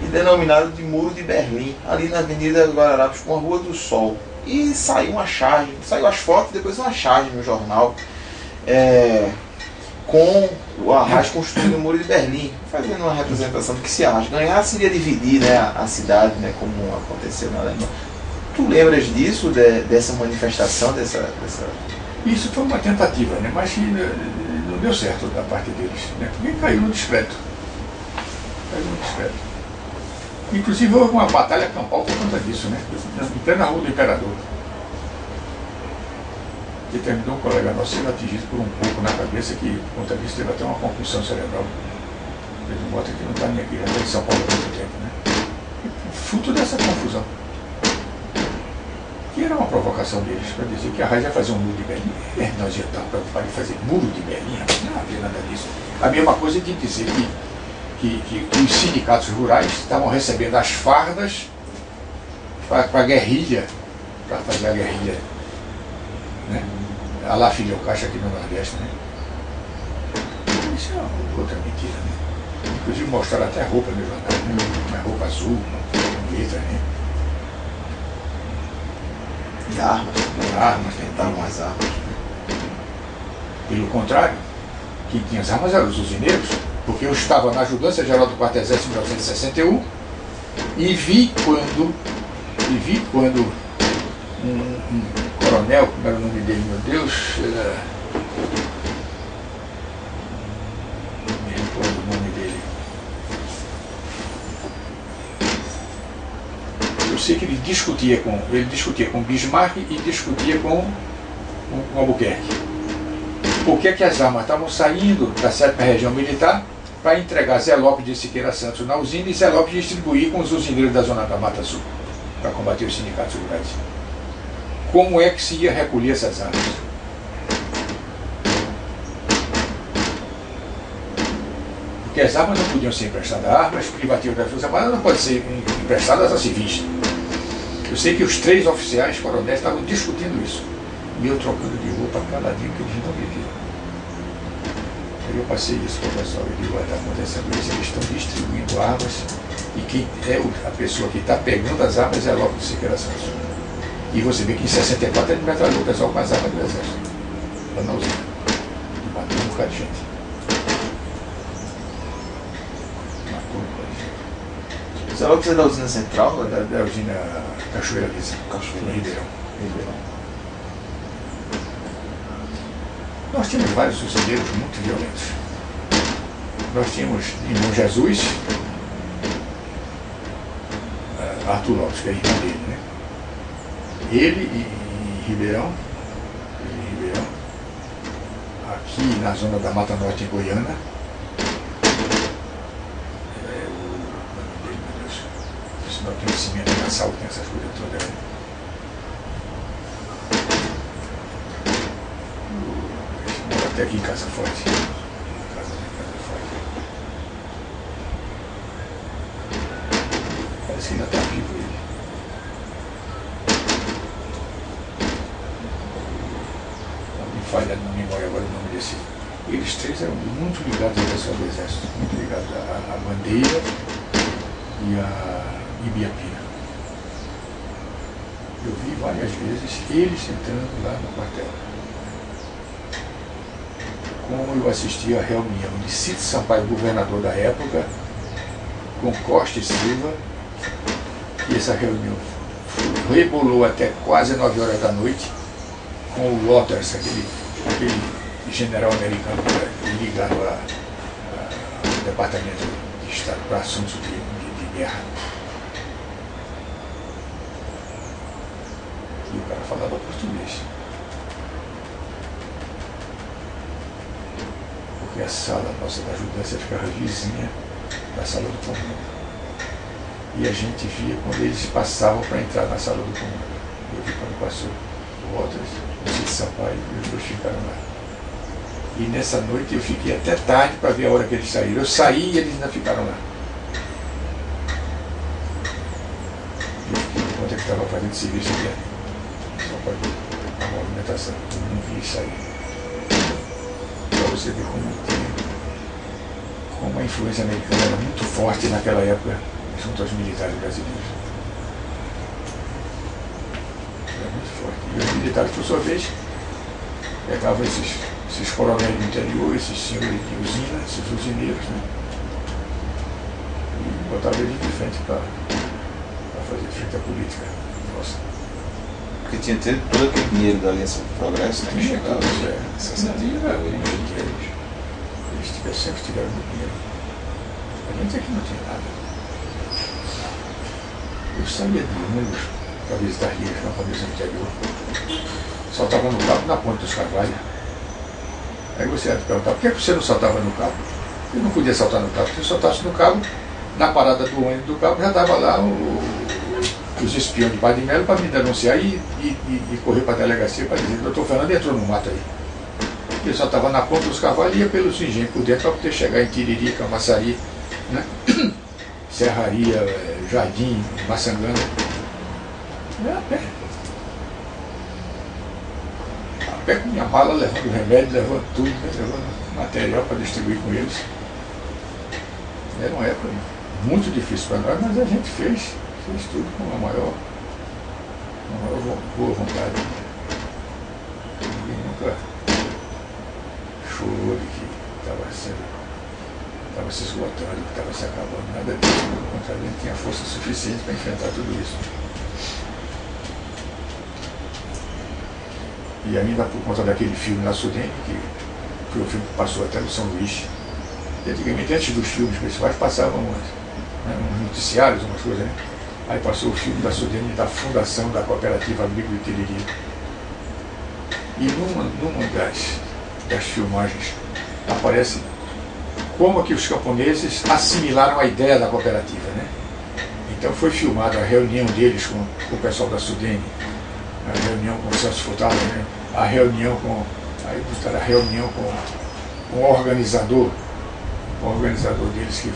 e denominado de Muro de Berlim, ali na Avenida Guararapes, com a Rua do Sol. E saiu uma charge, saiu as fotos, depois uma charge no jornal, com o Arraes construindo o Muro de Berlim, fazendo uma representação do que se Arraes ganhar seria dividir, né, a cidade, né, como aconteceu na Alemanha. Tu lembras disso, dessa manifestação, dessa... Isso foi uma tentativa, né, mas não deu certo da parte deles, né, porque caiu no descrédito. Inclusive houve uma batalha campal por conta disso, né, em plena Rua do Imperador. Que terminou um colega nosso sendo atingido por um pouco na cabeça, que por conta disso teve até uma concussão cerebral. Ele não bota que não está nem aqui, já está em São Paulo há muito tempo, né? Fruto dessa confusão. Que era uma provocação deles, para dizer que a Arraes ia fazer um muro de Berlim. Nós já estávamos preocupados em fazer muro de Berlim, não havia nada disso. A mesma coisa de dizer que os sindicatos rurais estavam recebendo as fardas para a guerrilha, para fazer a guerrilha, né? A lá Fidel Castro aqui no Nordeste, né? Isso é outra mentira, né? Inclusive mostraram até a roupa no jornal, né? Uma roupa azul, uma letra, né? E armas, tentavam as armas. Pelo contrário, quem tinha as armas eram os usineiros, porque eu estava na Ajudância Geral do Quarto Exército em 1961 e vi quando um coronel, como era o nome dele, meu Deus, não me recordo o nome dele. Eu sei que ele discutia com Bismarck e discutia com Albuquerque. Por que as armas estavam saindo da 7ª Região Militar para entregar Zé Lopes de Siqueira Santos na usina e Zé Lopes distribuir com os usineiros da Zona da Mata Sul para combater os sindicatos rurais. Como é que se ia recolher essas armas? Porque as armas não podiam ser emprestadas a armas, privativas das Forças Armadas não podem ser emprestadas a civis. Eu sei que os 3 oficiais coronéis estavam discutindo isso. E eu trocando de roupa caladinho, que eles não me viram. Aí eu passei isso para o pessoal e digo, olha, está acontecendo isso, eles estão distribuindo armas E quem é a pessoa que está pegando as armas é logo do Siqueira Santos. E você vê que em 64 ele metralhou o pessoal com as armas do exército. Lá na usina. E matou um bocado de gente. Matou um bocado de gente. Você falou que você é da usina central? Da usina Cachoeira Lisa. Cachoeira Em Ribeirão. Nós tínhamos vários sucedeiros muito violentos. Nós tínhamos em Bom Jesus, Arthur Lopes, que é irmão dele, né? Ele em Ribeirão, aqui na zona da Mata Norte, em Goiânia. Meu Deus, esse não tem cimento na sal, tem essas coisas todas. Né? Até aqui em Casa Forte. Casa Forte. Parece que ainda está vivo ele. Não me falha na memória agora o nome desse. Eles três eram muito ligados ao pessoal do Exército, muito ligados à Bandeira e a Ibiapina. Eu vi várias vezes eles entrando lá no quartel. Como eu assisti à reunião de Cito Sampaio, governador da época, com Costa e Silva, e essa reunião rebolou até quase 9 horas da noite, com o Waters, aquele general americano ligado ao Departamento de Estado para assuntos de guerra. E o cara falava português. Porque a sala nossa da ajudância ficava vizinha da sala do comando. E a gente via quando eles passavam para entrar na sala do comando. Eu vi quando passou o Waters, o Cito Sampaio, e os dois ficaram lá. E nessa noite eu fiquei até tarde para ver a hora que eles saíram. Eu saí e eles ainda ficaram lá. Eu fiquei enquanto ele estava fazendo serviço aqui, só para ver a movimentação. Eu não vi sair. Para você ver como a influência americana era muito forte naquela época junto aos militares brasileiros. Era muito forte. E os militares, por sua vez, pegavam esses coronéis do interior, esses senhores de usina, esses usineiros, né? E botavam eles de frente para fazer frente à política. Nossa. Porque tinha todo aquele dinheiro da Aliança do Progresso, né? Que chegava eles sempre tiveram muito dinheiro. A gente aqui não tinha nada. Eu saía de ônibus para visitar rios na cabeça do interior. Saltava no cabo na ponta dos Carvalho. Aí você ia te perguntar, por que você não saltava no cabo? Eu não podia saltar no cabo, porque se eu saltasse no cabo, na parada do ônibus do cabo já estava lá os espiões de Padre Melo para me denunciar e correr para a delegacia para dizer que o doutor Fernando entrou no mato aí. Eu só estava na ponta dos cavalos e ia pelos engenhos por dentro para poder chegar em Tiririca, Maçari, né? Serraria, Jardim, Maçangana. É a pé. A pé com minha mala, levando remédio, levando tudo, né? Levando material para distribuir com eles. Era uma época muito difícil para nós, mas a gente fez tudo com a maior boa vontade. Ninguém nunca chorou de que estava se esgotando, que estava se acabando, nada disso. Pelo contrário, a gente tinha força suficiente para enfrentar tudo isso. E ainda por conta daquele filme na Sudene, que foi o filme que passou até no São Luís. E antigamente, antes dos filmes principais, passavam uns noticiários, umas coisas, né? Aí passou o filme da Sudene, da fundação da Cooperativa Agrícola de Tiririca. E numa das filmagens aparece como que os camponeses assimilaram a ideia da cooperativa, né? Então foi filmada a reunião deles com o pessoal da Sudene, a reunião com o Celso Furtado, né? A reunião com o organizador deles, que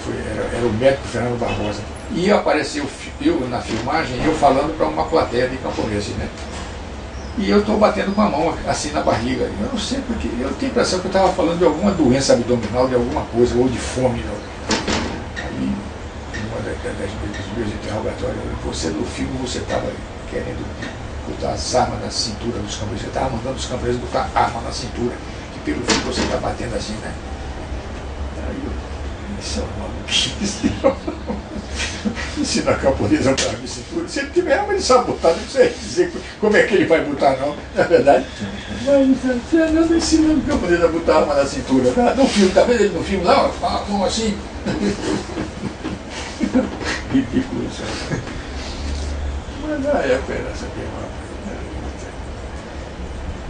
era o médico Fernando Barbosa. E apareceu eu na filmagem, eu falando para uma plateia de camponeses, né? E eu estou batendo com a mão assim na barriga. Eu não sei porque, eu tenho a impressão que eu estava falando de alguma doença abdominal, de alguma coisa, ou de fome. Aí, dos meus interrogatórios, você no filme você estava querendo botar as armas na cintura dos camponeses, você estava mandando os camponeses botar arma na cintura, que pelo filme você está batendo assim, né? Aí eu, isso é uma maluquice. Ensina a camponesa a botar arma na cintura. Se ele tiver arma de sabotado, não sei dizer como é que ele vai botar, não, na verdade. Mas você anda ensinando o camponês a botar arma na cintura, tá? No filme, tá vendo ele no filme lá, ó, a mão assim. Ridículo isso. Mas na época era essa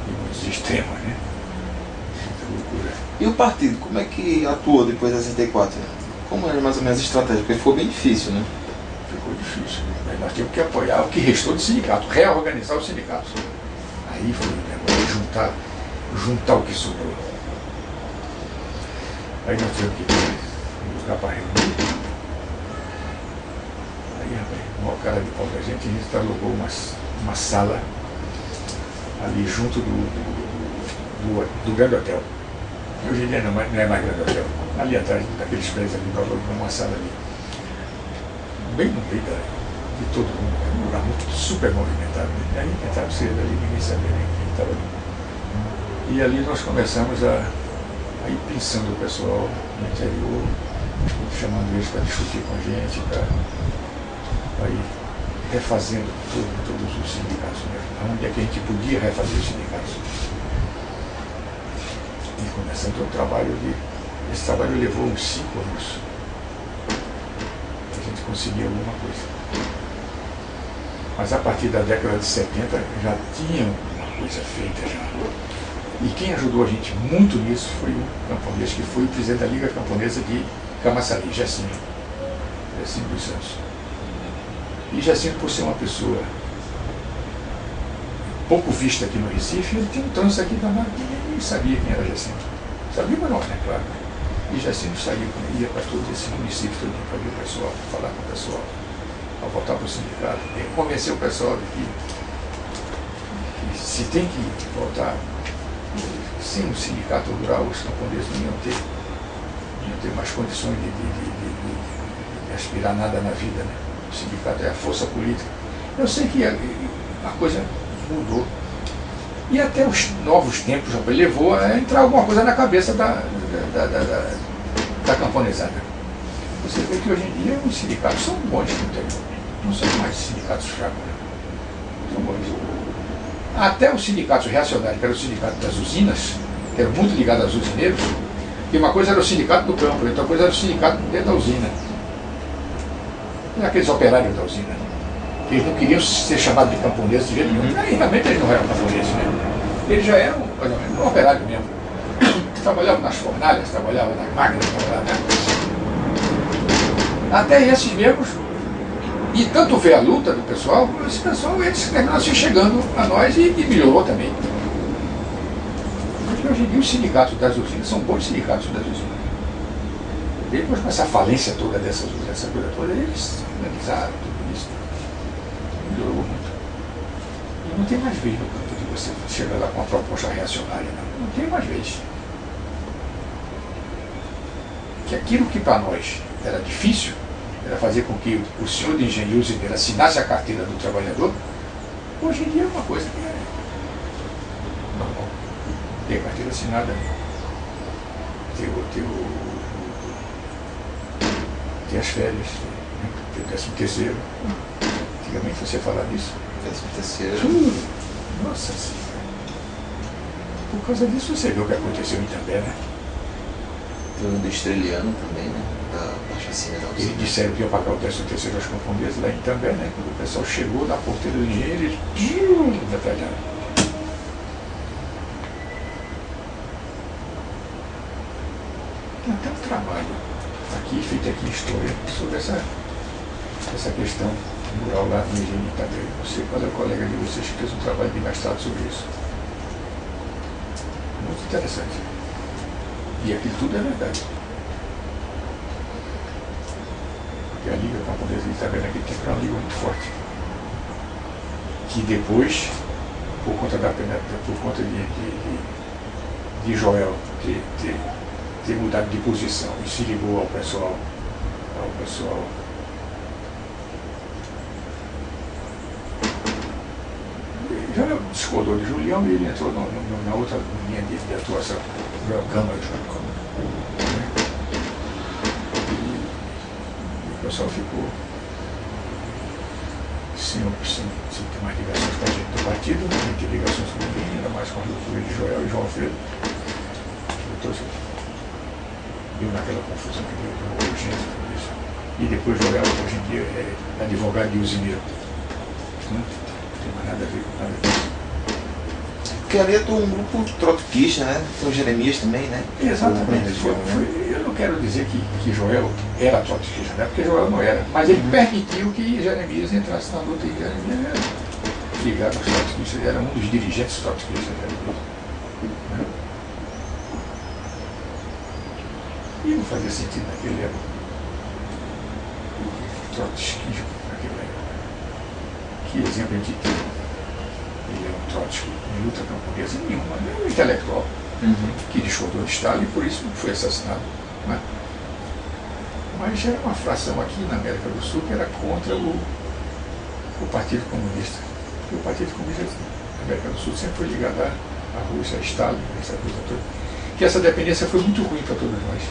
muito extrema, né? Muita loucura. E o partido, como é que atuou depois da 64? Como era mais ou menos a estratégia? Porque ficou bem difícil, né? Ficou difícil. Mas nós tínhamos que apoiar o que restou do sindicato, reorganizar os sindicatos. Aí foi o negócio, juntar o que sobrou. Aí nós tivemos que buscar para reunir. Aí, rapaz, o maior cara de pau da gente alugou uma sala ali junto do Grande Hotel. Hoje em dia não é mais Grande Hotel. Ali atrás daqueles prédios ali, nós alugamos uma sala ali. Bem no meio de todo mundo. Um lugar muito super movimentado. Né? Aí entrava cedo ali, ninguém sabia nem quem estava ali. E ali nós começamos a ir pensando o pessoal no interior, chamando eles para discutir com a gente, para ir refazendo todos os sindicatos mesmo. Onde é que a gente podia refazer os sindicatos. E começando o trabalho esse trabalho levou uns 5 anos. A gente conseguia alguma coisa. Mas a partir da década de 70 já tinha uma coisa feita já. E quem ajudou a gente muito nisso foi um camponês, que foi o presidente da Liga Camponesa de Camaçari, Jacinto dos Santos. E Jacinto, por ser uma pessoa pouco vista aqui no Recife, ele tinha um trânsito aqui danado, ninguém sabia quem era Jacinto. Sabia, mas não, né, claro. E Jacinto saía, ia para todo esse município todo para ver o pessoal, para falar com o pessoal, para voltar para o sindicato, e convencer o pessoal de que se tem que voltar. Sem um sindicato rural, os camponeses não iam ter mais condições de aspirar nada na vida, né? O sindicato é a força política. Eu sei que a coisa mudou. E até os novos tempos levou a entrar alguma coisa na cabeça da camponesada. Você vê que hoje em dia os sindicatos são bons no interior. Não são mais sindicatos fracos, né? São bons. Até os sindicatos reacionários, que era o sindicato das usinas, que era muito ligado aos usineiros, e uma coisa era o sindicato do campo, outra coisa era o sindicato dentro da usina. Aqueles operários da usina, que eles não queriam ser chamados de camponeses de jeito nenhum. Aí realmente eles não eram camponeses, né? Eles já eram, mais ou menos, um operário mesmo. Trabalhavam nas fornalhas, trabalhavam nas máquinas, trabalhavam, né? Até esses mesmos. E tanto ver a luta do pessoal, esse pessoal, eles terminaram se chegando a nós e melhorou também. Porque hoje em dia os sindicatos das usinas são bons sindicatos das usinas. Depois com essa falência toda dessas usinas, essa coisa toda, eles analisaram tudo isso. Melhorou muito. E não tem mais vez no campo de você chegar lá com uma proposta reacionária, não. Não tem mais vez. Que aquilo que para nós era difícil, era fazer com que o senhor de engenheiro usineiro assinasse a carteira do trabalhador, hoje em dia é uma coisa que é normal. Ter carteira assinada, ter as férias, ter o 13º. Antigamente você falava disso. 13º. Nossa Senhora. Por causa disso você viu o que aconteceu em Itambé, né? Teve do Estreliano também, né? Da chacina da usina. Eles disseram que iam pagar o 13º aos camponeses lá em Itambé, né? Quando o pessoal chegou na porteira do engenheiro, eles detalharam. Tem até um trabalho aqui, feito aqui em História, sobre essa questão rural lá no engenho de Itambé. Não sei qual é o colega de vocês que fez um trabalho de mestrado sobre isso. Muito interessante. E aquilo tudo é verdade. Porque a Liga Camponesa de Itambé naquele tempo era uma liga muito forte. Que depois, por conta de Joel ter mudado de posição e se ligou ao pessoal discordou de Julião e ele entrou na outra linha de atuação, na Câmara de Julião. E o pessoal ficou sem ter mais ligações com a gente do partido, nem ter ligações com ninguém, ainda mais com a doutora de Joel e João Alfredo. O doutor viu naquela confusão que deu uma urgência por isso. E depois Joel, hoje em dia, é advogado de usineiro. Não tem mais nada a ver com nada disso. Porque ali é de um grupo trotskista, né? Tem o Jeremias também, né? Exatamente. Eu não quero dizer que Joel era trotskista, né? Porque Joel não era. Mas ele permitiu que Jeremias entrasse na luta, e Jeremias era ligado aos trotskistas, ele era um dos dirigentes trotskistas. E não fazia sentido naquele época. Trotskismo naquele época. Que exemplo a gente tem? Ele é um Trotsky em luta camponesa nenhuma, ele é um intelectual que discordou de Stalin e por isso foi assassinado. Né? Mas era uma fração aqui na América do Sul que era contra o Partido Comunista. Porque o Partido Comunista na América do Sul sempre foi ligado à Rússia, a Stalin, essa coisa toda. Que essa dependência foi muito ruim para todos nós.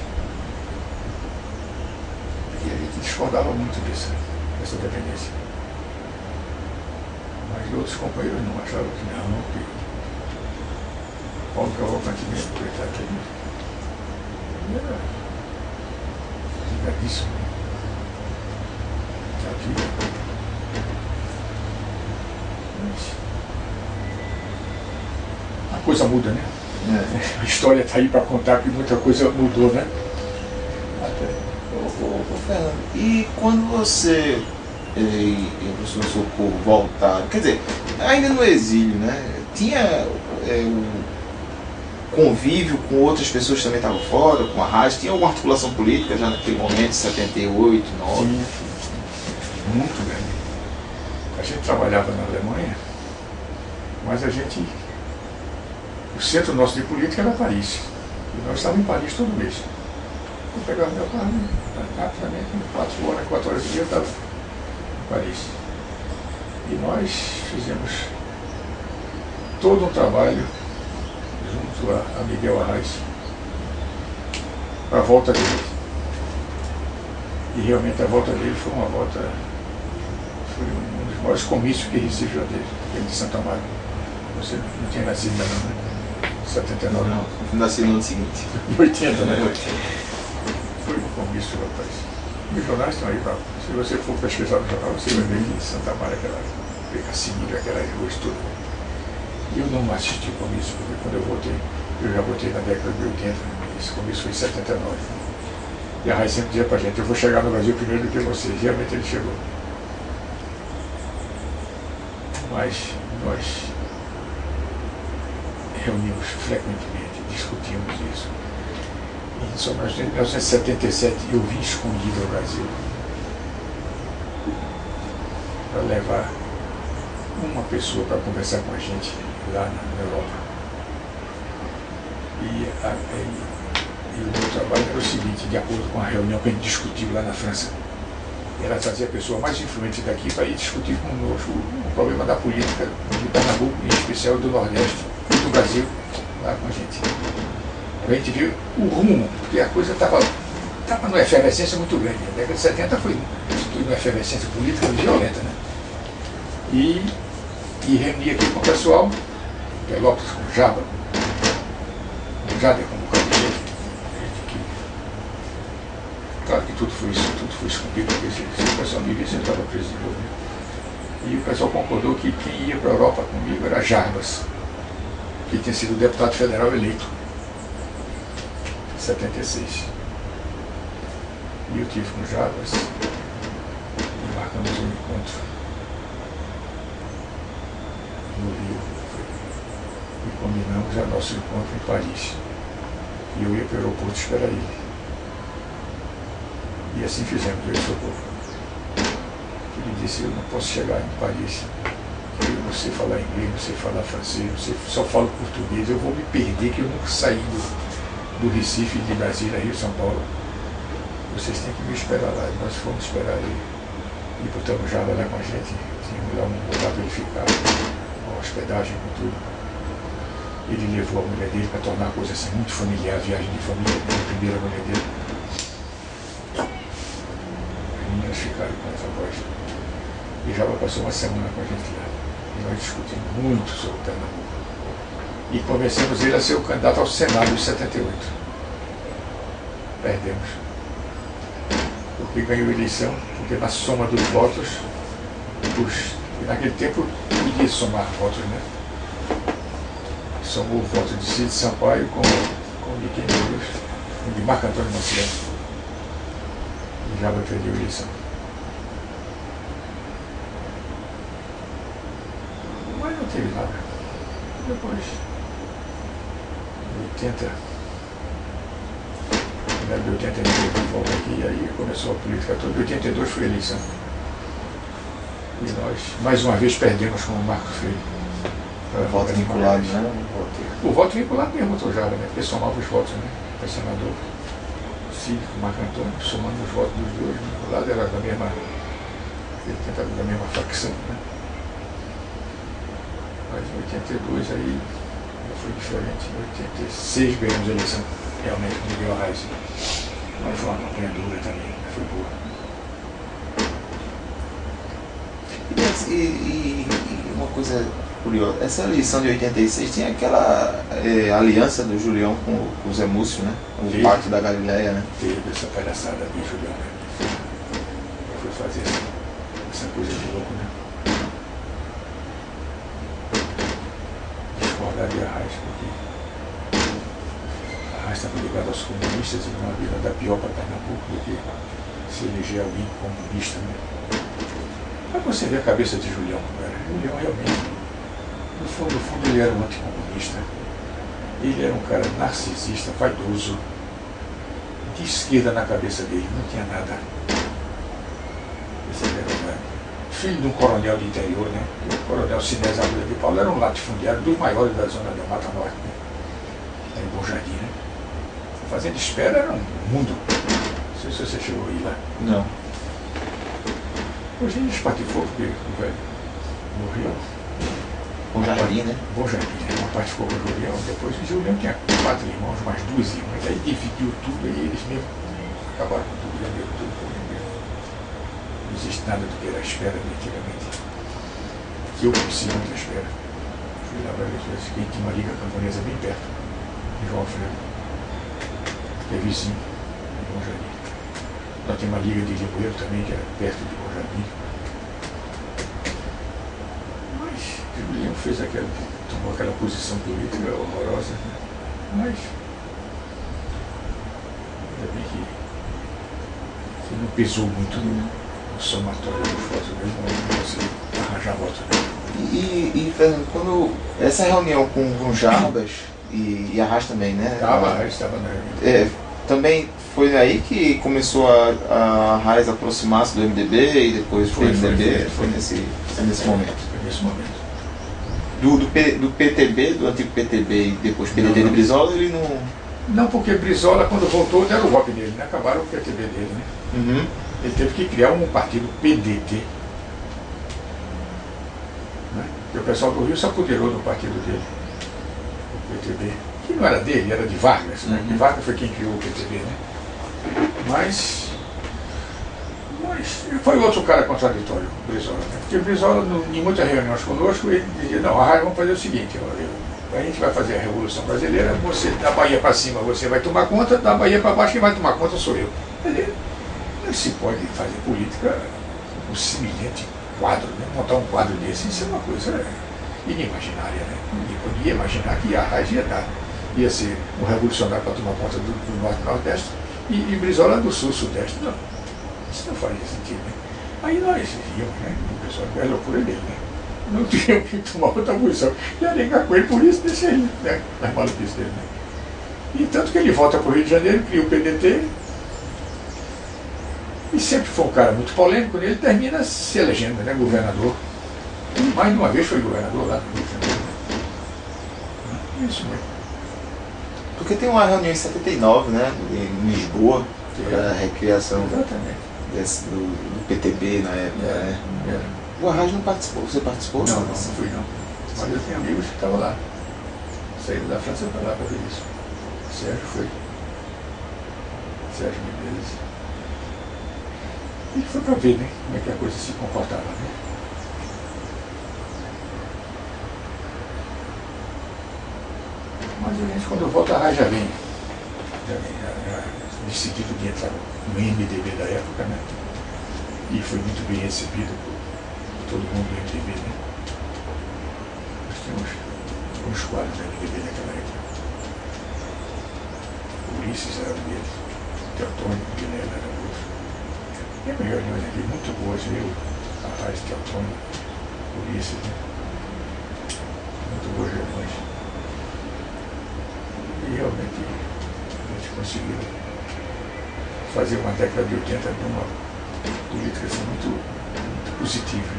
E a gente discordava muito dessa dependência. Mas outros companheiros não achavam que não, que Paulo Cavalcante mesmo, coitado dele, ele era ligadíssimo à vida. Mas a coisa muda, né? A história está aí para contar que muita coisa mudou, né? Ô, Fernando, e quando você e o professor Socorro voltaram, quer dizer, ainda no exílio, né? Tinha o convívio com outras pessoas que também estavam fora, com a rádio, tinha alguma articulação política já naquele momento, 78, 9? Sim, muito grande. A gente trabalhava na Alemanha, mas o centro nosso de política era Paris. E nós estávamos em Paris todo mês. Eu pegava meu carro, rapidamente, em 4 horas do dia eu estava em Paris. E nós fizemos todo um trabalho junto a Miguel Arraes para a volta dele. E realmente a volta dele foi um dos maiores comícios que Recife já teve, aquele de Santa Amaro. Você não tinha nascido ainda não, né? 79? Não, nasci no ano seguinte. 80, né? Foi um comício, rapaz. Os jornais estão aí, se você for pesquisar no jornal, você vai ver que Santa Amaro, aquela Casimiro, aquelas ruas todas. E eu não assisti o comício, porque quando eu voltei, eu já voltei na década de 80, esse comício foi em 79. E a Raiz sempre dizia pra gente, eu vou chegar no Brasil primeiro do que vocês. Realmente ele chegou. Mas nós reunimos frequentemente, discutimos isso. E só em 1977 eu vim escondido ao Brasil para levar uma pessoa para conversar com a gente lá na Europa. E o meu trabalho era o seguinte, de acordo com a reunião que a gente discutiu lá na França, era trazer a pessoa mais influente daqui para ir discutir conosco o problema da política de Pernambuco, em especial do Nordeste e do Brasil, lá com a gente. A gente viu o rumo, porque a coisa estava numa efervescência muito grande. A década de 70 foi uma efervescência política violenta, né? E reuni aqui com o pessoal, Pelópolis, com Jaba, com Jader, como cabeceiro. Claro que tudo foi escondido, porque se o pessoal me visse, eu estava preso de novo. E o pessoal concordou que quem ia para a Europa comigo era Jarbas, que tinha sido deputado federal eleito em 76. E eu tive com Jarbas e marcamos um encontro no Rio e combinamos o nosso encontro em Paris. E eu ia para o aeroporto esperar ele. E assim fizemos, ele Socorro. Ele disse, eu não posso chegar em Paris, eu não sei falar inglês, não sei falar francês, só falo português, eu vou me perder, que eu nunca saí do Recife, de Brasília, Rio, São Paulo. Vocês têm que me esperar lá. E nós fomos esperar ele. E botamos Java lá com a gente, tínhamos lá um lugar para ele ficar, uma hospedagem, com tudo. Ele levou a mulher dele para tornar a coisa assim muito familiar, a viagem de família dele, a primeira mulher dele. As meninas ficaram com essa voz. E já passou uma semana com a gente lá. E nós discutimos muito sobre o Pernambuco. E convencemos ele a ser o candidato ao Senado em 78. Perdemos. Porque ganhou a eleição, porque na soma dos votos, naquele tempo podia somar votos, né? Somou o voto de Cid Sampaio com de quem Deus, de Marco Antônio Maciel. E já perdeu a eleição. Mas não teve nada. Depois, em 80, de 89 eu volto aqui, e aí começou a política toda. Em 82 foi a eleição. E nós, mais uma vez, perdemos com o Marco Freire. O voto vinculado, né? O voto vinculado mesmo, já, né? Porque somava os votos, né? Para senador Cid, Marco Antônio, somando os votos dos dois vinculados, era da mesma, ele tentava da mesma facção, né? Mas em 82 aí já foi diferente. Em 86 ganhamos a eleição, realmente, com Miguel Arraes. Mas foi uma campanha dura também, foi boa. E uma coisa curiosa, essa eleição de 86 tinha aquela aliança do Julião com o Zé Múcio, né? O Pacto da Galileia, né? Teve essa palhaçada de Julião, né? Foi fazer essa coisa de louco, né? Discordar de Arraes, porque Arraes estava ligado aos comunistas e não havia nada pior para Pernambuco do que se eleger alguém comunista, né? Mas você vê a cabeça de Julião, cara. Julião realmente, no fundo, ele era um anticomunista. Ele era um cara narcisista, vaidoso, de esquerda na cabeça dele, não tinha nada. Essa é a verdade. Filho de um coronel de interior, né? O coronel Sinés Agulha de Paulo era um latifundiário dos maiores da zona da Mata Norte, né? Era em Bom Jardim, né? A Fazenda Espera era um mundo. Não sei se você chegou aí lá. Não. Hoje ele espatifou porque o velho morreu. Bom Jardim, né? Bom Jardim, uma parte ficou com o Julião, depois o Julião tinha 4 irmãos, mais 2 irmãs, aí dividiu tudo e eles mesmo acabaram com tudo, venderam tudo por ele mesmo. Não existe nada do que era a espera antigamente. Que eu conheci muito a espera. Fui lá várias vezes, quem tinha uma liga camponesa bem perto, de João Alfredo, que é vizinho de Bom Jardim. Nós temos uma liga de Limoeiro também, que era perto de Bom Jardim. Mas Julião tomou aquela posição política horrorosa, né? Mas ainda bem que não pesou muito no somatório dos votos mesmo, não conseguiu arranjar voto. E Fernando, quando essa reunião com Jarbas e Arraes também, né? Arraes estava na reunião. Também foi aí que começou a Arraes aproximar-se do MDB e depois foi MDB? Foi nesse momento? Foi nesse momento. Do PTB, do antigo PTB e depois PDT de Brizola, ele não... Não, porque Brizola, quando voltou, deram o golpe nele, né? Acabaram o PTB dele, né? Uhum. Ele teve que criar um partido PDT. Né? E o pessoal do Rio se apoderou do partido dele, o PTB. Que não era dele, era de Vargas, né? E Vargas foi quem criou o PTB, né? Mas foi outro cara contraditório, o Brizola, né? Porque o Brizola, em muitas reuniões conosco, ele dizia, não, Arraes, vamos fazer o seguinte, a gente vai fazer a Revolução Brasileira, você da Bahia para cima você vai tomar conta, da Bahia para baixo quem vai tomar conta sou eu. Não se pode fazer política com semelhante quadro, né? Montar um quadro desse, isso é uma coisa inimaginária, né? Ninguém podia imaginar que Arraes ia ser um revolucionário para tomar conta do Norte e Nordeste e Brizola do Sul, Sudeste. Não, isso não fazia sentido, né? Aí nós víamos, né? O pessoal, é loucura dele, né? Não tinha que tomar outra posição. E arengar com ele por isso, deixa ele, né? Nas maluquices dele, né? E tanto que ele volta para o Rio de Janeiro, cria o PDT, e sempre foi um cara muito polêmico, né? Ele termina se elegendo, né? Governador. E mais de uma vez foi governador lá no Rio de Janeiro. Né? Isso mesmo. Porque tem uma reunião em 79, né? Em Lisboa, para a recriação do PTB na época. Né? O Arraes não participou, você participou? Não fui não. Mas eu tenho amigos que estavam lá. Saíram da França para lá para ver isso. Sérgio foi. Sérgio Menezes. E foi para ver, né, como é que a coisa se comportava, né? Mas a gente, quando volta, já vem decidido de entrar no MDB da época, né? E foi muito bem recebido por todo mundo do MDB, né? Nós tínhamos uns quadros do MDB naquela época. Ulisses era um deles, Teotônio Vilela era outro. Temos reuniões aqui muito boas, eu, Arraes, Teotônio, Ulisses, né? Muito boas reuniões. E realmente a gente conseguiu fazer uma década de 80 de uma política assim, muito positiva.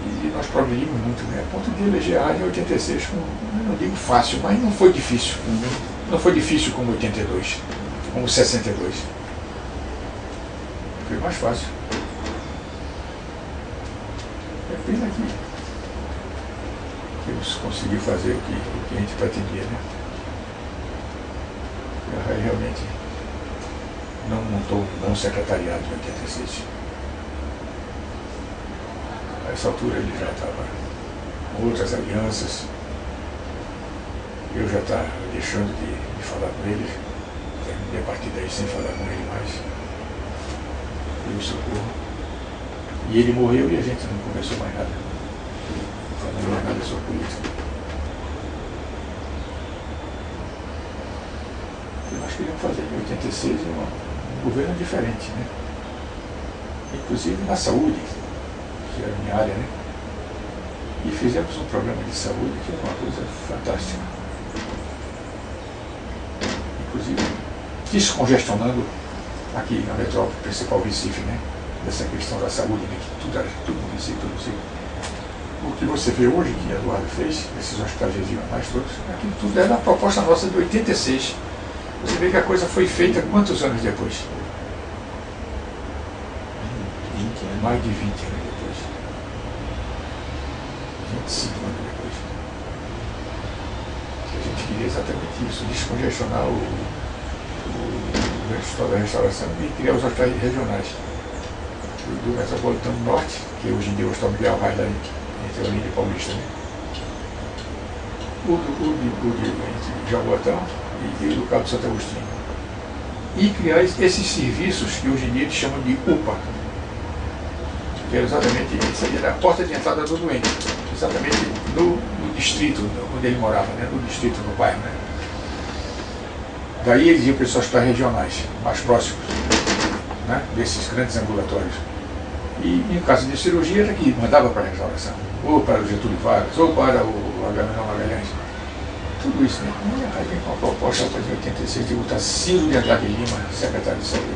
E nós progredimos muito, né? A ponto de eleger a rádio em 86, não digo fácil, mas não foi difícil. Não foi difícil como 82, como 62. Foi mais fácil. É pena que eles conseguiram fazer o que a gente pretendia, né? A RAI realmente não montou um bom secretariado em 86. A essa altura ele já estava com outras alianças. Eu já estava deixando de falar com ele, terminei a partir daí sem falar com ele mais. E o Socorro. E ele morreu e a gente não começou mais nada. Não mais nada sobre política. E nós queríamos fazer em 86 um governo diferente, né? Inclusive na saúde, que era a minha área, né? E fizemos um programa de saúde que era uma coisa fantástica. Inclusive descongestionando aqui na metrópole principal Recife, né? Dessa questão da saúde, né? Que tudo no Recife, tudo no Recife. O que você vê hoje, que Eduardo fez, esses hospitais regionais todos, aquilo tudo era a proposta nossa de 86. Você vê que a coisa foi feita quantos anos depois? 20 anos. Mais de 20 anos depois. 25 anos depois. A gente queria exatamente isso, descongestionar o Hospital da Restauração e criar os hospitais regionais. Do Metropolitano Norte, que hoje em dia é o Hospital Miguel Reis lá entre a Olinda e Paulista, né? O de Jaboatão e o do Cabo Santo Agostinho. E criar esses serviços que hoje em dia eles chamam de UPA, que era exatamente isso aí, era a porta de entrada do doente, exatamente no distrito onde ele morava, né? No distrito, no bairro, né? Daí eles iam para esses hospitais regionais, mais próximos, né? Desses grandes ambulatórios. E em caso de cirurgia era que mandava para a restauração, ou para o Getúlio Vargas, ou para o Agamenon Magalhães. Tudo isso, né? E a gente com a proposta em 86 de botar Ciro de Andrade Lima, secretário de saúde.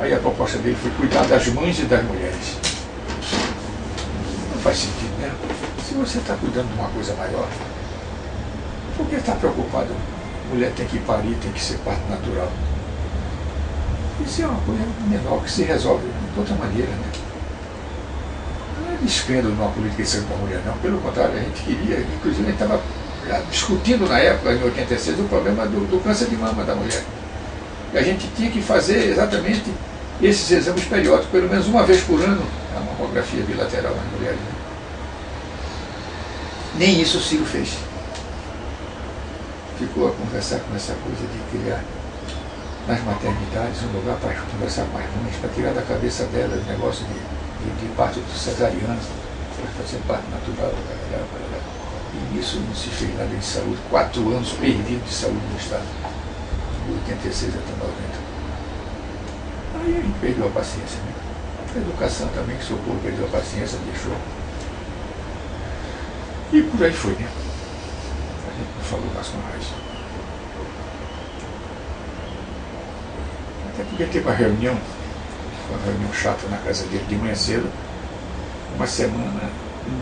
Aí a proposta dele foi cuidar das mães e das mulheres. Não faz sentido, né? Se você está cuidando de uma coisa maior, por que está preocupado? Mulher tem que parir, tem que ser parto natural. Isso é uma coisa menor que se resolve de outra maneira, né? Não é de escândalo numa política de saúde para a mulher, não. Pelo contrário, a gente queria, inclusive a gente estava discutindo na época, em 86, o problema do câncer de mama da mulher. E a gente tinha que fazer exatamente esses exames periódicos, pelo menos uma vez por ano, a mamografia bilateral nas mulheres. Né? Nem isso o Ciro fez. Ficou a conversar com essa coisa de criar nas maternidades um lugar para conversar com as mães, para tirar da cabeça delas o negócio de parto cesariano, para fazer parto natural. E isso não se fez nada de saúde. 4 anos perdidos de saúde no Estado, de 86 até 90. Aí a gente perdeu a paciência, né? A educação também, que o Socorro perdeu a paciência, deixou. E por aí foi, né? A gente não falou mais com a Raiz. Até porque teve uma reunião, foi uma reunião chata na casa dele de manhã cedo, uma semana,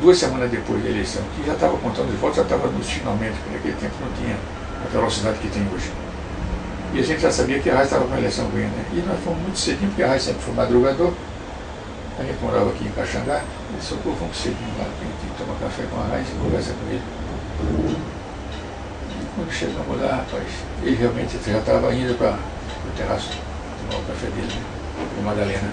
2 semanas depois da eleição, que já estava contando os votos, já estava nos finalmente, porque naquele tempo não tinha a velocidade que tem hoje. E a gente já sabia que a Raiz estava com a eleição ganha, né? E nós fomos muito cedinho, porque a Raiz sempre foi madrugador, a gente morava aqui em Caxangá, Ele Socorro, vamos seguir lá, a gente toma café com a Raiz e conversa com ele. E quando chegamos lá, rapaz, ele realmente já estava indo para o terraço tomar o café dele, né? Com a Madalena.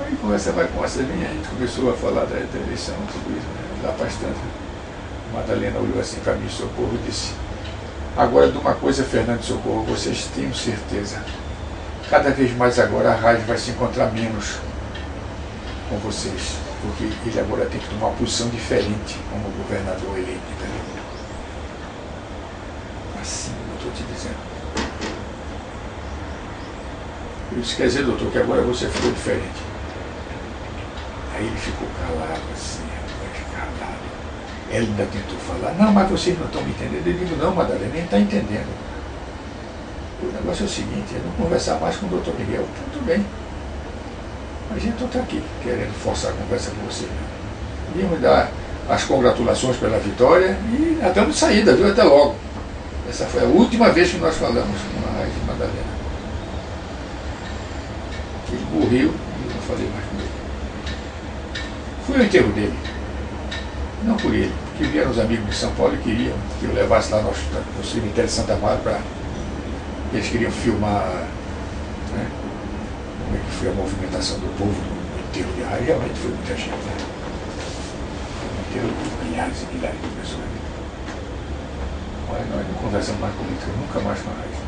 Aí conversa vai, conversa vem, a gente começou a falar da eleição, tudo isso, né? Lá bastante. A Madalena olhou assim para mim, Socorro, e disse: agora de uma coisa, Fernando e Socorro, vocês tenham certeza. Cada vez mais agora a Raiz vai se encontrar menos com vocês, porque ele agora tem que tomar uma posição diferente como governador eleito, entendeu? Assim, eu estou te dizendo. Eu disse: quer dizer, doutor, que agora você ficou diferente. Aí ele ficou calado assim, rapaz, calado. Ela ainda tentou falar: não, mas vocês não estão me entendendo. Eu digo: não, Madalena, nem está entendendo. O negócio é o seguinte: é não conversar mais com o doutor Miguel. Tudo bem. A gente não está aqui querendo forçar a conversa com você. Íamos dar as congratulações pela vitória e já estamos de saída, viu? Até logo. Essa foi a última vez que nós falamos com a Raiz de Madalena. Ele morreu e eu não falei mais com ele. Fui ao enterro dele. Não por ele, porque vieram os amigos de São Paulo e queriam que eu levasse lá no cemitério de Santa Amaro para... Eles queriam filmar, né, como é que foi a movimentação do povo no enterro de Raiz. Realmente foi muita gente, né? Foi um enterro de milhares e milhares de pessoas. Mas nós não conversamos mais com ele, nunca mais com a Raiz.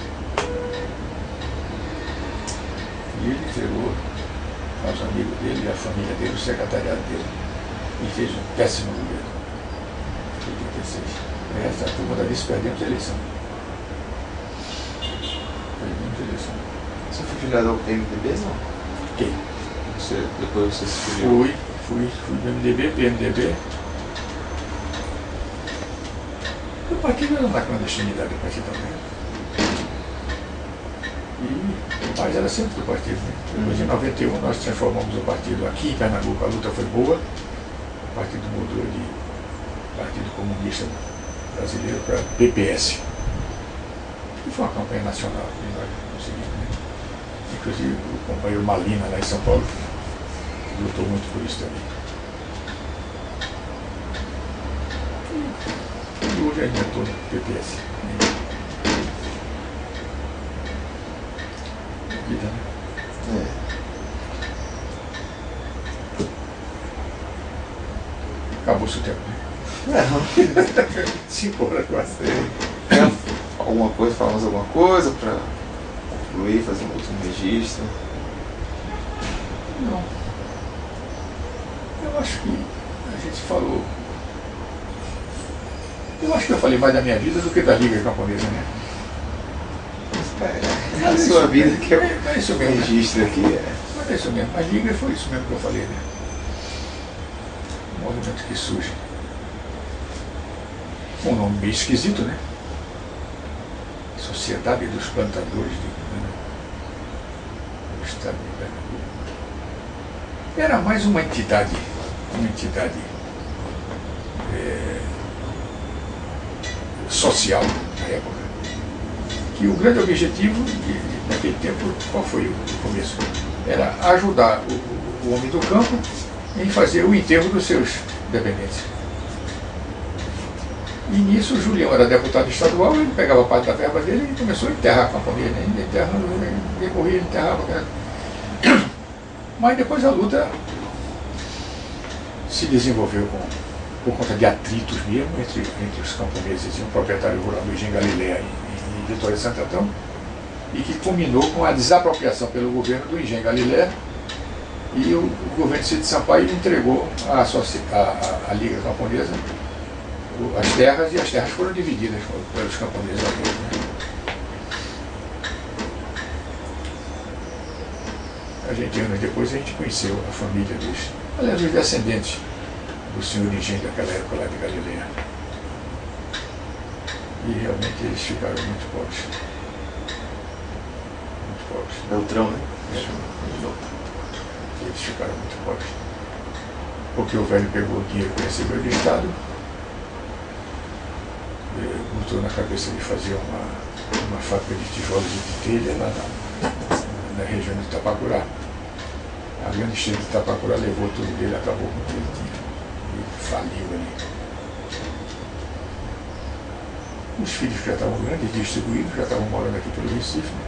E ele entregou aos amigos dele, a família dele, o secretariado dele. E fez um péssimo governo. 86. Essa turma da vice perdemos a eleição. Perdemos a eleição. Você foi filiado ao MDB, não? Quem? Depois você se filiou? Fui do MDB, PMDB. O partido era na clandestinidade do partido também. E o pai era sempre do partido, né? Depois em 91 nós transformamos o partido aqui em Pernambuco, a luta foi boa. O partido mudou de Partido Comunista Brasileiro para PPS. E foi uma campanha nacional que nós conseguimos, né? Inclusive o companheiro Malina lá em São Paulo lutou muito por isso também. E hoje ainda estou no PPS. Vida, né? Acabou-se o tempo, né? Não. 5 horas quase. Quer alguma coisa, falamos alguma coisa para concluir, fazer um último registro? Não. Eu acho que a gente falou. Eu acho que eu falei mais da minha vida do que da Liga Camponesa, né? É a sua vida que é isso mesmo, registro aqui. Mas é isso mesmo. A Liga foi isso mesmo que eu falei, né? Um movimento que surge. Um nome meio esquisito, né? Sociedade dos Plantadores de Cana do Estado de Pernambuco. Era mais uma entidade social na época, que o grande objetivo naquele tempo, qual foi o começo? Era ajudar o homem do campo em fazer o enterro dos seus dependentes. E nisso o Julião era deputado estadual, ele pegava parte da verba dele e começou a enterrar a camponesa, né? Enterrando, ele corria, enterrava. Mas depois a luta se desenvolveu por conta de atritos mesmo entre os camponeses e um proprietário rural do Engenho Galileia em Vitória de Santo Antão, e que culminou com a desapropriação pelo governo do Engenho Galileia, e o governo de Cid Sampaio entregou à Liga Camponesa as terras, e as terras foram divididas pelos camponeses. A gente, anos depois, a gente conheceu a família dos descendentes do senhor de engenho daquela época lá de Galileia. E realmente eles ficaram muito pobres. Muito pobres. Beltrão, né? Eles ficaram muito pobres. Porque o velho pegou o dinheiro que recebeu do Estado, botou na cabeça de fazer uma fábrica de tijolos e de telha lá na região de Itapacurá. A grande enchente de Itapacurá levou tudo dele, acabou com o que ele tinha. Ele faliu ali. Os filhos que já estavam grandes, distribuídos, já estavam morando aqui pelo Recife, né?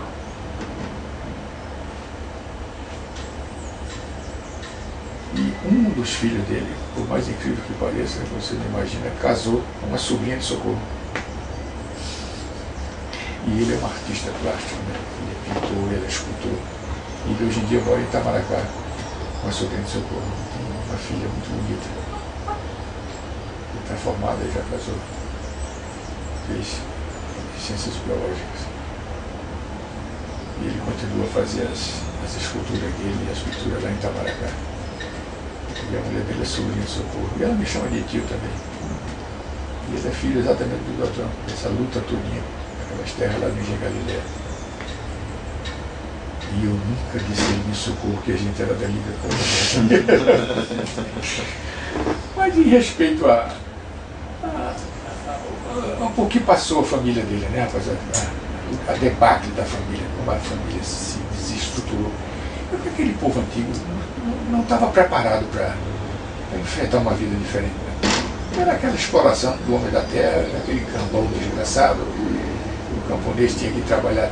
E um dos filhos dele, por mais incrível que pareça, você não imagina, casou com uma sobrinha de Socorro. E ele é um artista plástico, né? Ele é pintor, ele é escultor. E ele hoje em dia mora em Itamaracá, com a sobrinha de Socorro. Tem uma filha muito bonita. Ele está formado, ele já casou. Fez ciências biológicas. E ele continua a fazer as esculturas dele e as pinturas lá em Itamaracá. E a mulher dele é sobrinha de Socorro. E ela me chama de tio também. E ele é filho exatamente do Doutrão, dessa luta todinha, aquelas terras lá no Engenho Galileia. E eu nunca disse a ele em Socorro que a gente era da Liga Contra. Mas em respeito ao que passou a família dele, né, rapaz? A debacle da família, como a família se desestruturou. Porque aquele povo antigo não estava preparado para enfrentar uma vida diferente. Né? Era aquela exploração do homem da terra, aquele cambão desgraçado. O camponês tinha que trabalhar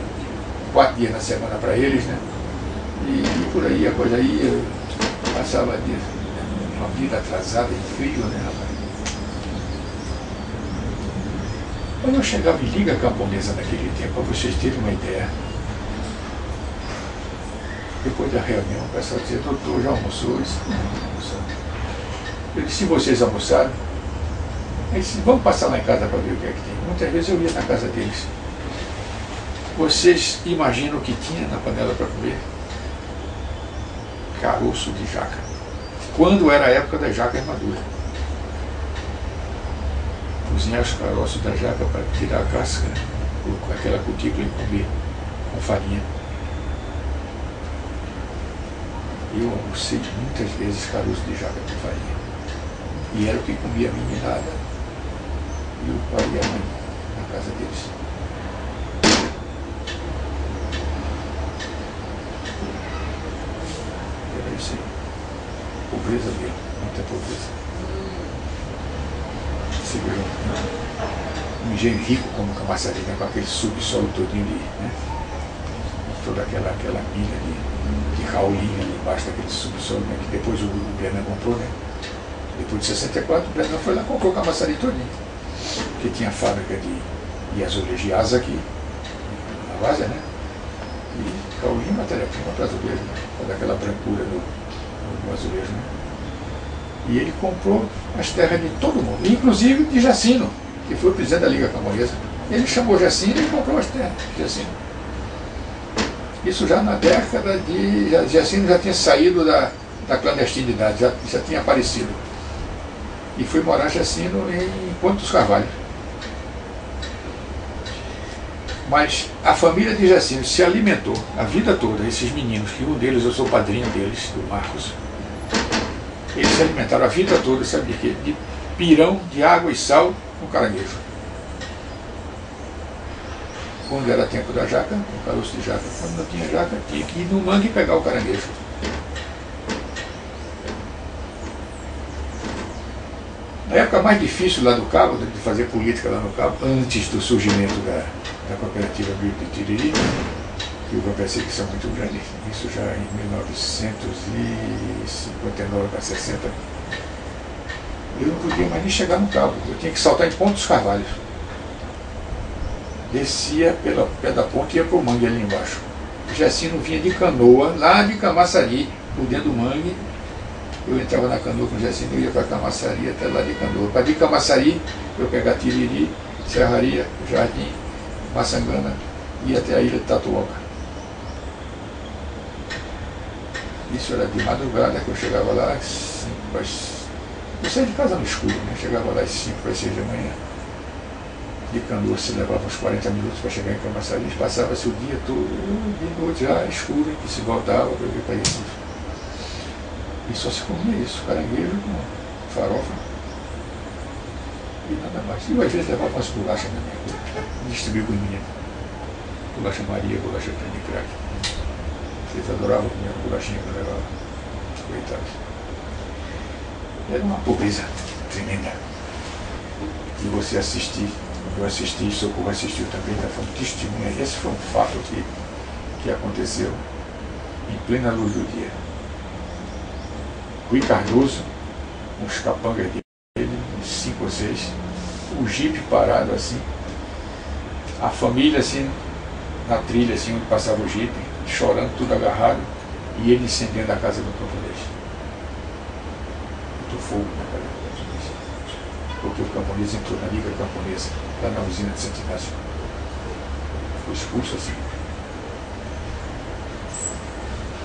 4 dias na semana para eles, né? E por aí a coisa ia, passava uma vida atrasada, incrível, né, rapaz? Quando eu chegava em Liga Camponesa naquele tempo, para vocês terem uma ideia, depois da reunião, o pessoal dizia: doutor, já almoçou? Isso? Não, almoçou. Eu disse: se vocês almoçaram, aí disse: vamos passar lá em casa para ver o que é que tem. Muitas vezes eu ia na casa deles. Vocês imaginam o que tinha na panela para comer? Caroço de jaca. Quando era a época da jaca madura. Cozinhar os caroços da jaca para tirar a casca, com aquela cutícula e comer com farinha. Eu almocei muitas vezes caroço de jaca com farinha. E era o que comia a meninada e o pai e a mãe na casa deles. Era isso aí. Pobreza mesmo, muita pobreza. Você vê um engenho rico como Camaçari, né, com aquele subsolo todinho de, né, toda aquela mina de Raulinha ali embaixo daquele subsolo, né, que depois o Bernardo comprou, né? Depois de 64, o Bernardo foi lá e comprou Camaçari todinho. Porque tinha fábrica de azulejo de asa aqui, na Várzea, né? E Raulinha, matéria-prima para azulejo, né? Toda aquela brancura do azulejo, né? E ele comprou as terras de todo mundo, inclusive de Jacino, que foi o presidente da Liga Camponesa. Ele chamou Jacino e comprou as terras de Jacino. Isso já na década de... Jacino já tinha saído da clandestinidade, já tinha aparecido. E foi morar Jacino em Ponte dos Carvalhos. Mas a família de Jacino se alimentou a vida toda, esses meninos, que um deles, eu sou padrinho deles, do Marcos. Eles se alimentaram a vida toda, sabe de quê? De pirão, de água e sal com caranguejo. Quando era tempo da jaca, o caroço de jaca. Quando não tinha jaca, tinha que ir no mangue e pegar o caranguejo. Na época mais difícil lá do Cabo, de fazer política lá no Cabo, antes do surgimento da cooperativa agrícola de Tiriri, que houve uma perseguição muito grande, isso já em 1959 para 60, eu não podia mais nem chegar no Cabo, eu tinha que saltar em Ponte dos Carvalhos. Descia pelo pé da ponte e ia para o mangue ali embaixo. O Jacino vinha de canoa, lá de Camaçari, por dentro do mangue. Eu entrava na canoa com o Jacino e ia para Camaçari, até lá de canoa. Para de Camaçari, eu pegar Tiriri, Serraria, Jardim, Maçangana e até a ilha de Tatuoca. Isso era de madrugada, que eu chegava lá às 5 eu saía de casa no escuro, né? Chegava lá às 5 para 6 da manhã. De canoa se levava uns 40 minutos para chegar em Camaçari, passava-se o dia todo, de noite já escuro, e se voltava para ver para isso. E só se comia isso, caranguejo com farofa e nada mais. E às vezes levava umas bolachas na minha rua, distribuía com o menino. Bolacha Maria, bolacha de crack. Eles adoravam comer a bolachinha que eu levava. coitados. Era uma pobreza tremenda. E você assistir, eu assisti, Socorro assistiu também, tá falando testemunha. Esse foi um fato que aconteceu em plena luz do dia. Rui Cardoso, uns capangas dele, uns 5 ou 6, o jipe parado assim, a família assim, na trilha assim, onde passava o jipe, chorando, tudo agarrado, e ele incendiando a casa do camponês. Botou fogo na casa do camponês. Porque o camponês entrou na liga camponesa, lá na usina de Santo Inácio. Foi expulso assim.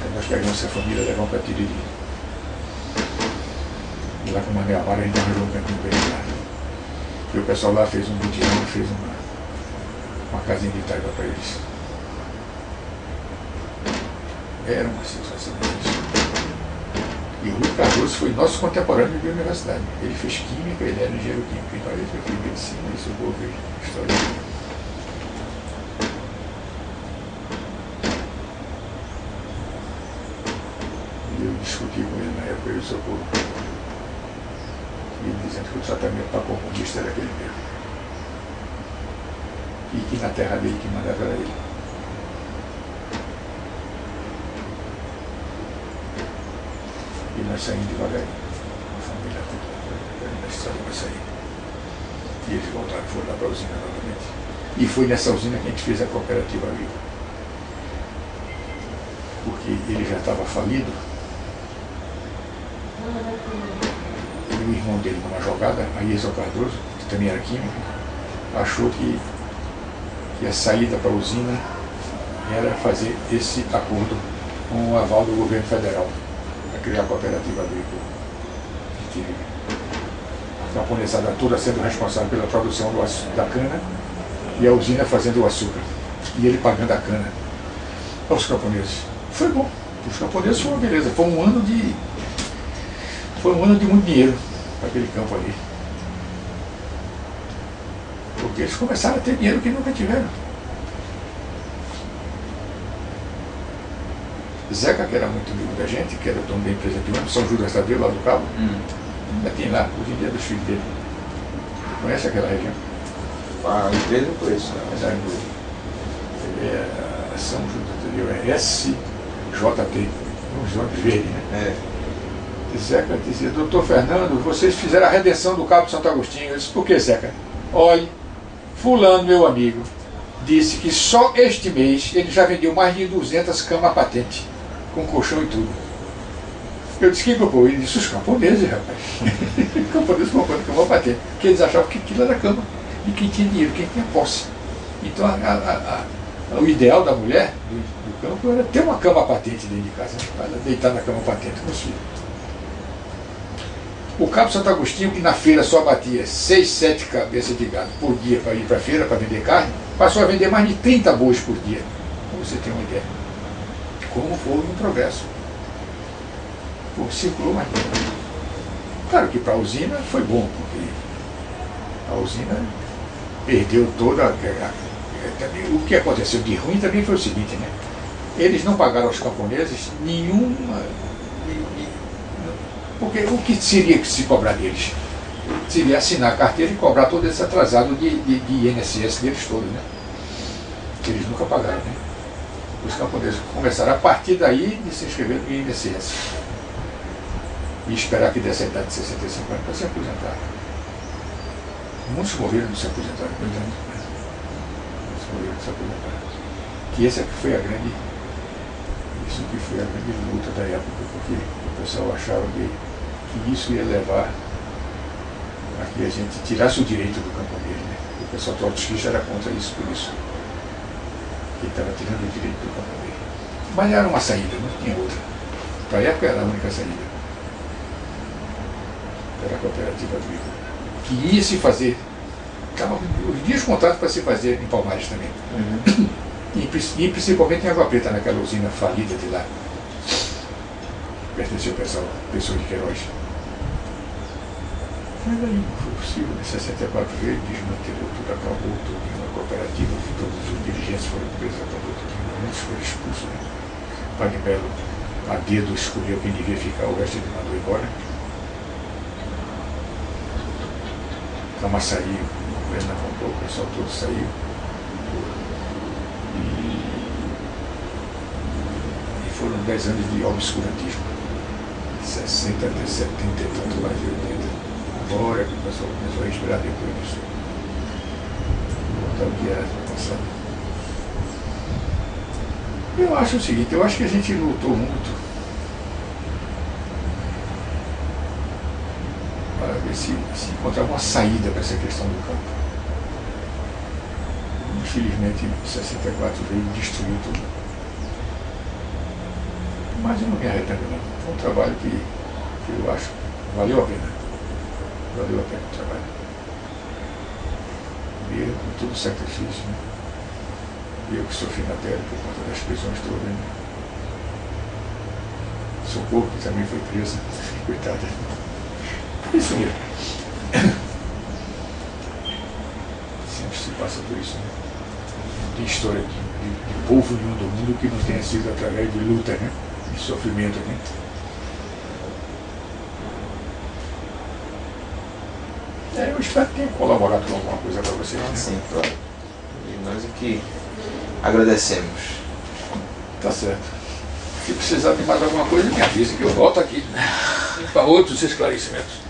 Aí nós pegamos essa família, levamos para Tiriri. E lá com o Mané Amaro a gente arranjou um campinho para ele lá. E o pessoal lá fez um mutirão, fez uma casinha de taipa para eles. Era uma situação difícil. E o Rui Cardoso foi nosso contemporâneo de universidade. Ele fez química, ele era engenheiro químico. Então ele fez medicina, isso eu vou ver história dele. E eu discuti com ele na época, eu Socorro. E ele dizendo que o tratamento para comunista era aquele mesmo. E que na terra dele que mandava era ele. E nós saímos devagarinho, a família toda, na estrada vai sair. E eles voltaram, foram lá para a usina novamente. E foi nessa usina que a gente fez a cooperativa agrícola. Porque ele já estava falido. E o irmão dele, numa jogada, a Iesa Cardoso, que também era químico, achou que a saída para a usina era fazer esse acordo com o aval do governo federal. Criar a cooperativa agrícola de Tiriri. A camponesada toda sendo responsável pela produção da cana e a usina fazendo o açúcar. E ele pagando a cana aos camponeses. Foi bom. Os camponeses foi uma beleza. Foi um ano de muito dinheiro para aquele campo ali. Porque eles começaram a ter dinheiro que nunca tiveram. Zeca, que era muito amigo da gente, que era dono da empresa de ônibus, São Judas Tadeu, lá do Cabo, ainda tem lá, hoje em dia é dos filhos dele. Conhece aquela região? A empresa eu conheço. São Judas Tadeu, é SJT, uns ônibus verdes, né? E Zeca dizia, doutor Fernando, vocês fizeram a redenção do Cabo de Santo Agostinho. Eu disse, por que, Zeca? Olhe, fulano, meu amigo, disse que só este mês ele já vendeu mais de 200 camas patente, com colchão e tudo. Eu disse, quem comprou? Ele disse, os camponeses, rapaz. Os camponeses comprando cama patente, porque eles achavam que aquilo era cama, e quem tinha dinheiro, quem tinha posse. Então o ideal da mulher do campo era ter uma cama patente dentro de casa, para ela deitar na cama patente com os filhos. O Cabo Santo Agostinho, que na feira só batia 6, 7 cabeças de gado por dia para ir para a feira, para vender carne, passou a vender mais de 30 bois por dia. Para você ter uma ideia. Como foi um progresso. Circulou mais dinheiro. Claro que para a usina foi bom, porque a usina perdeu toda o que aconteceu de ruim também foi o seguinte, né? Eles não pagaram aos camponeses nenhuma. Porque o que seria que se cobrar deles? Seria assinar a carteira e cobrar todo esse atrasado de INSS deles todos, né? Que eles nunca pagaram, né? Os camponeses começaram a partir daí de se inscrever no INSS. E esperar que desse a idade de 65 anos para se aposentar. Muitos morreram de se aposentar, muitos morreram de se aposentar. Que essa que foi a grande. Isso que foi a grande luta da época, porque o pessoal achava que isso ia levar a que a gente tirasse o direito do camponês, né? O pessoal trotskista era contra isso, por isso que estava tirando o direito do camponês. Mas era uma saída, não tinha outra. Para a época era a única saída. Era a cooperativa agrícola. Que ia se fazer. Os dias contratos para se fazer em Palmares também. E principalmente em Água Preta, naquela usina falida de lá. Pertenceu ao pessoal de Queiroz. Mas aí não foi possível. Em 64 veio, desmantelou tudo, acabou tudo, uma cooperativa, todos os dirigentes foram presos, acabou tudo, muitos foram expulsos. Né? Padre Melo a dedo escolheu quem devia ficar, o resto ele mandou embora. Camaçari, o governo comprou, o pessoal todo saiu. E foram 10 anos de obscurantismo. 60 até 70 e tanto mais de 80. Agora que o pessoal começou a respirar depois disso. Voltar o que era no passado. Eu acho o seguinte, eu acho que a gente lutou muito para ver se encontrava uma saída para essa questão do campo. Infelizmente, em 64 veio destruir tudo. Mas eu não me arrependo não. Foi um trabalho que eu acho valeu a pena. Valeu a pena o trabalho. Mesmo com todo o sacrifício, né? Eu que sofri na pele por conta das prisões todas, né? Socorro, que também foi presa. Coitada. Isso mesmo. Sempre se passa por isso, né? Não tem história de povo nenhum do mundo que não tenha sido através de luta, né? De sofrimento, né? Eu espero que tenha colaborado com alguma coisa para vocês. Né? Sim, claro. E nós aqui agradecemos. Tá certo. Se precisar de mais alguma coisa, me avisa que eu volto aqui para outros esclarecimentos.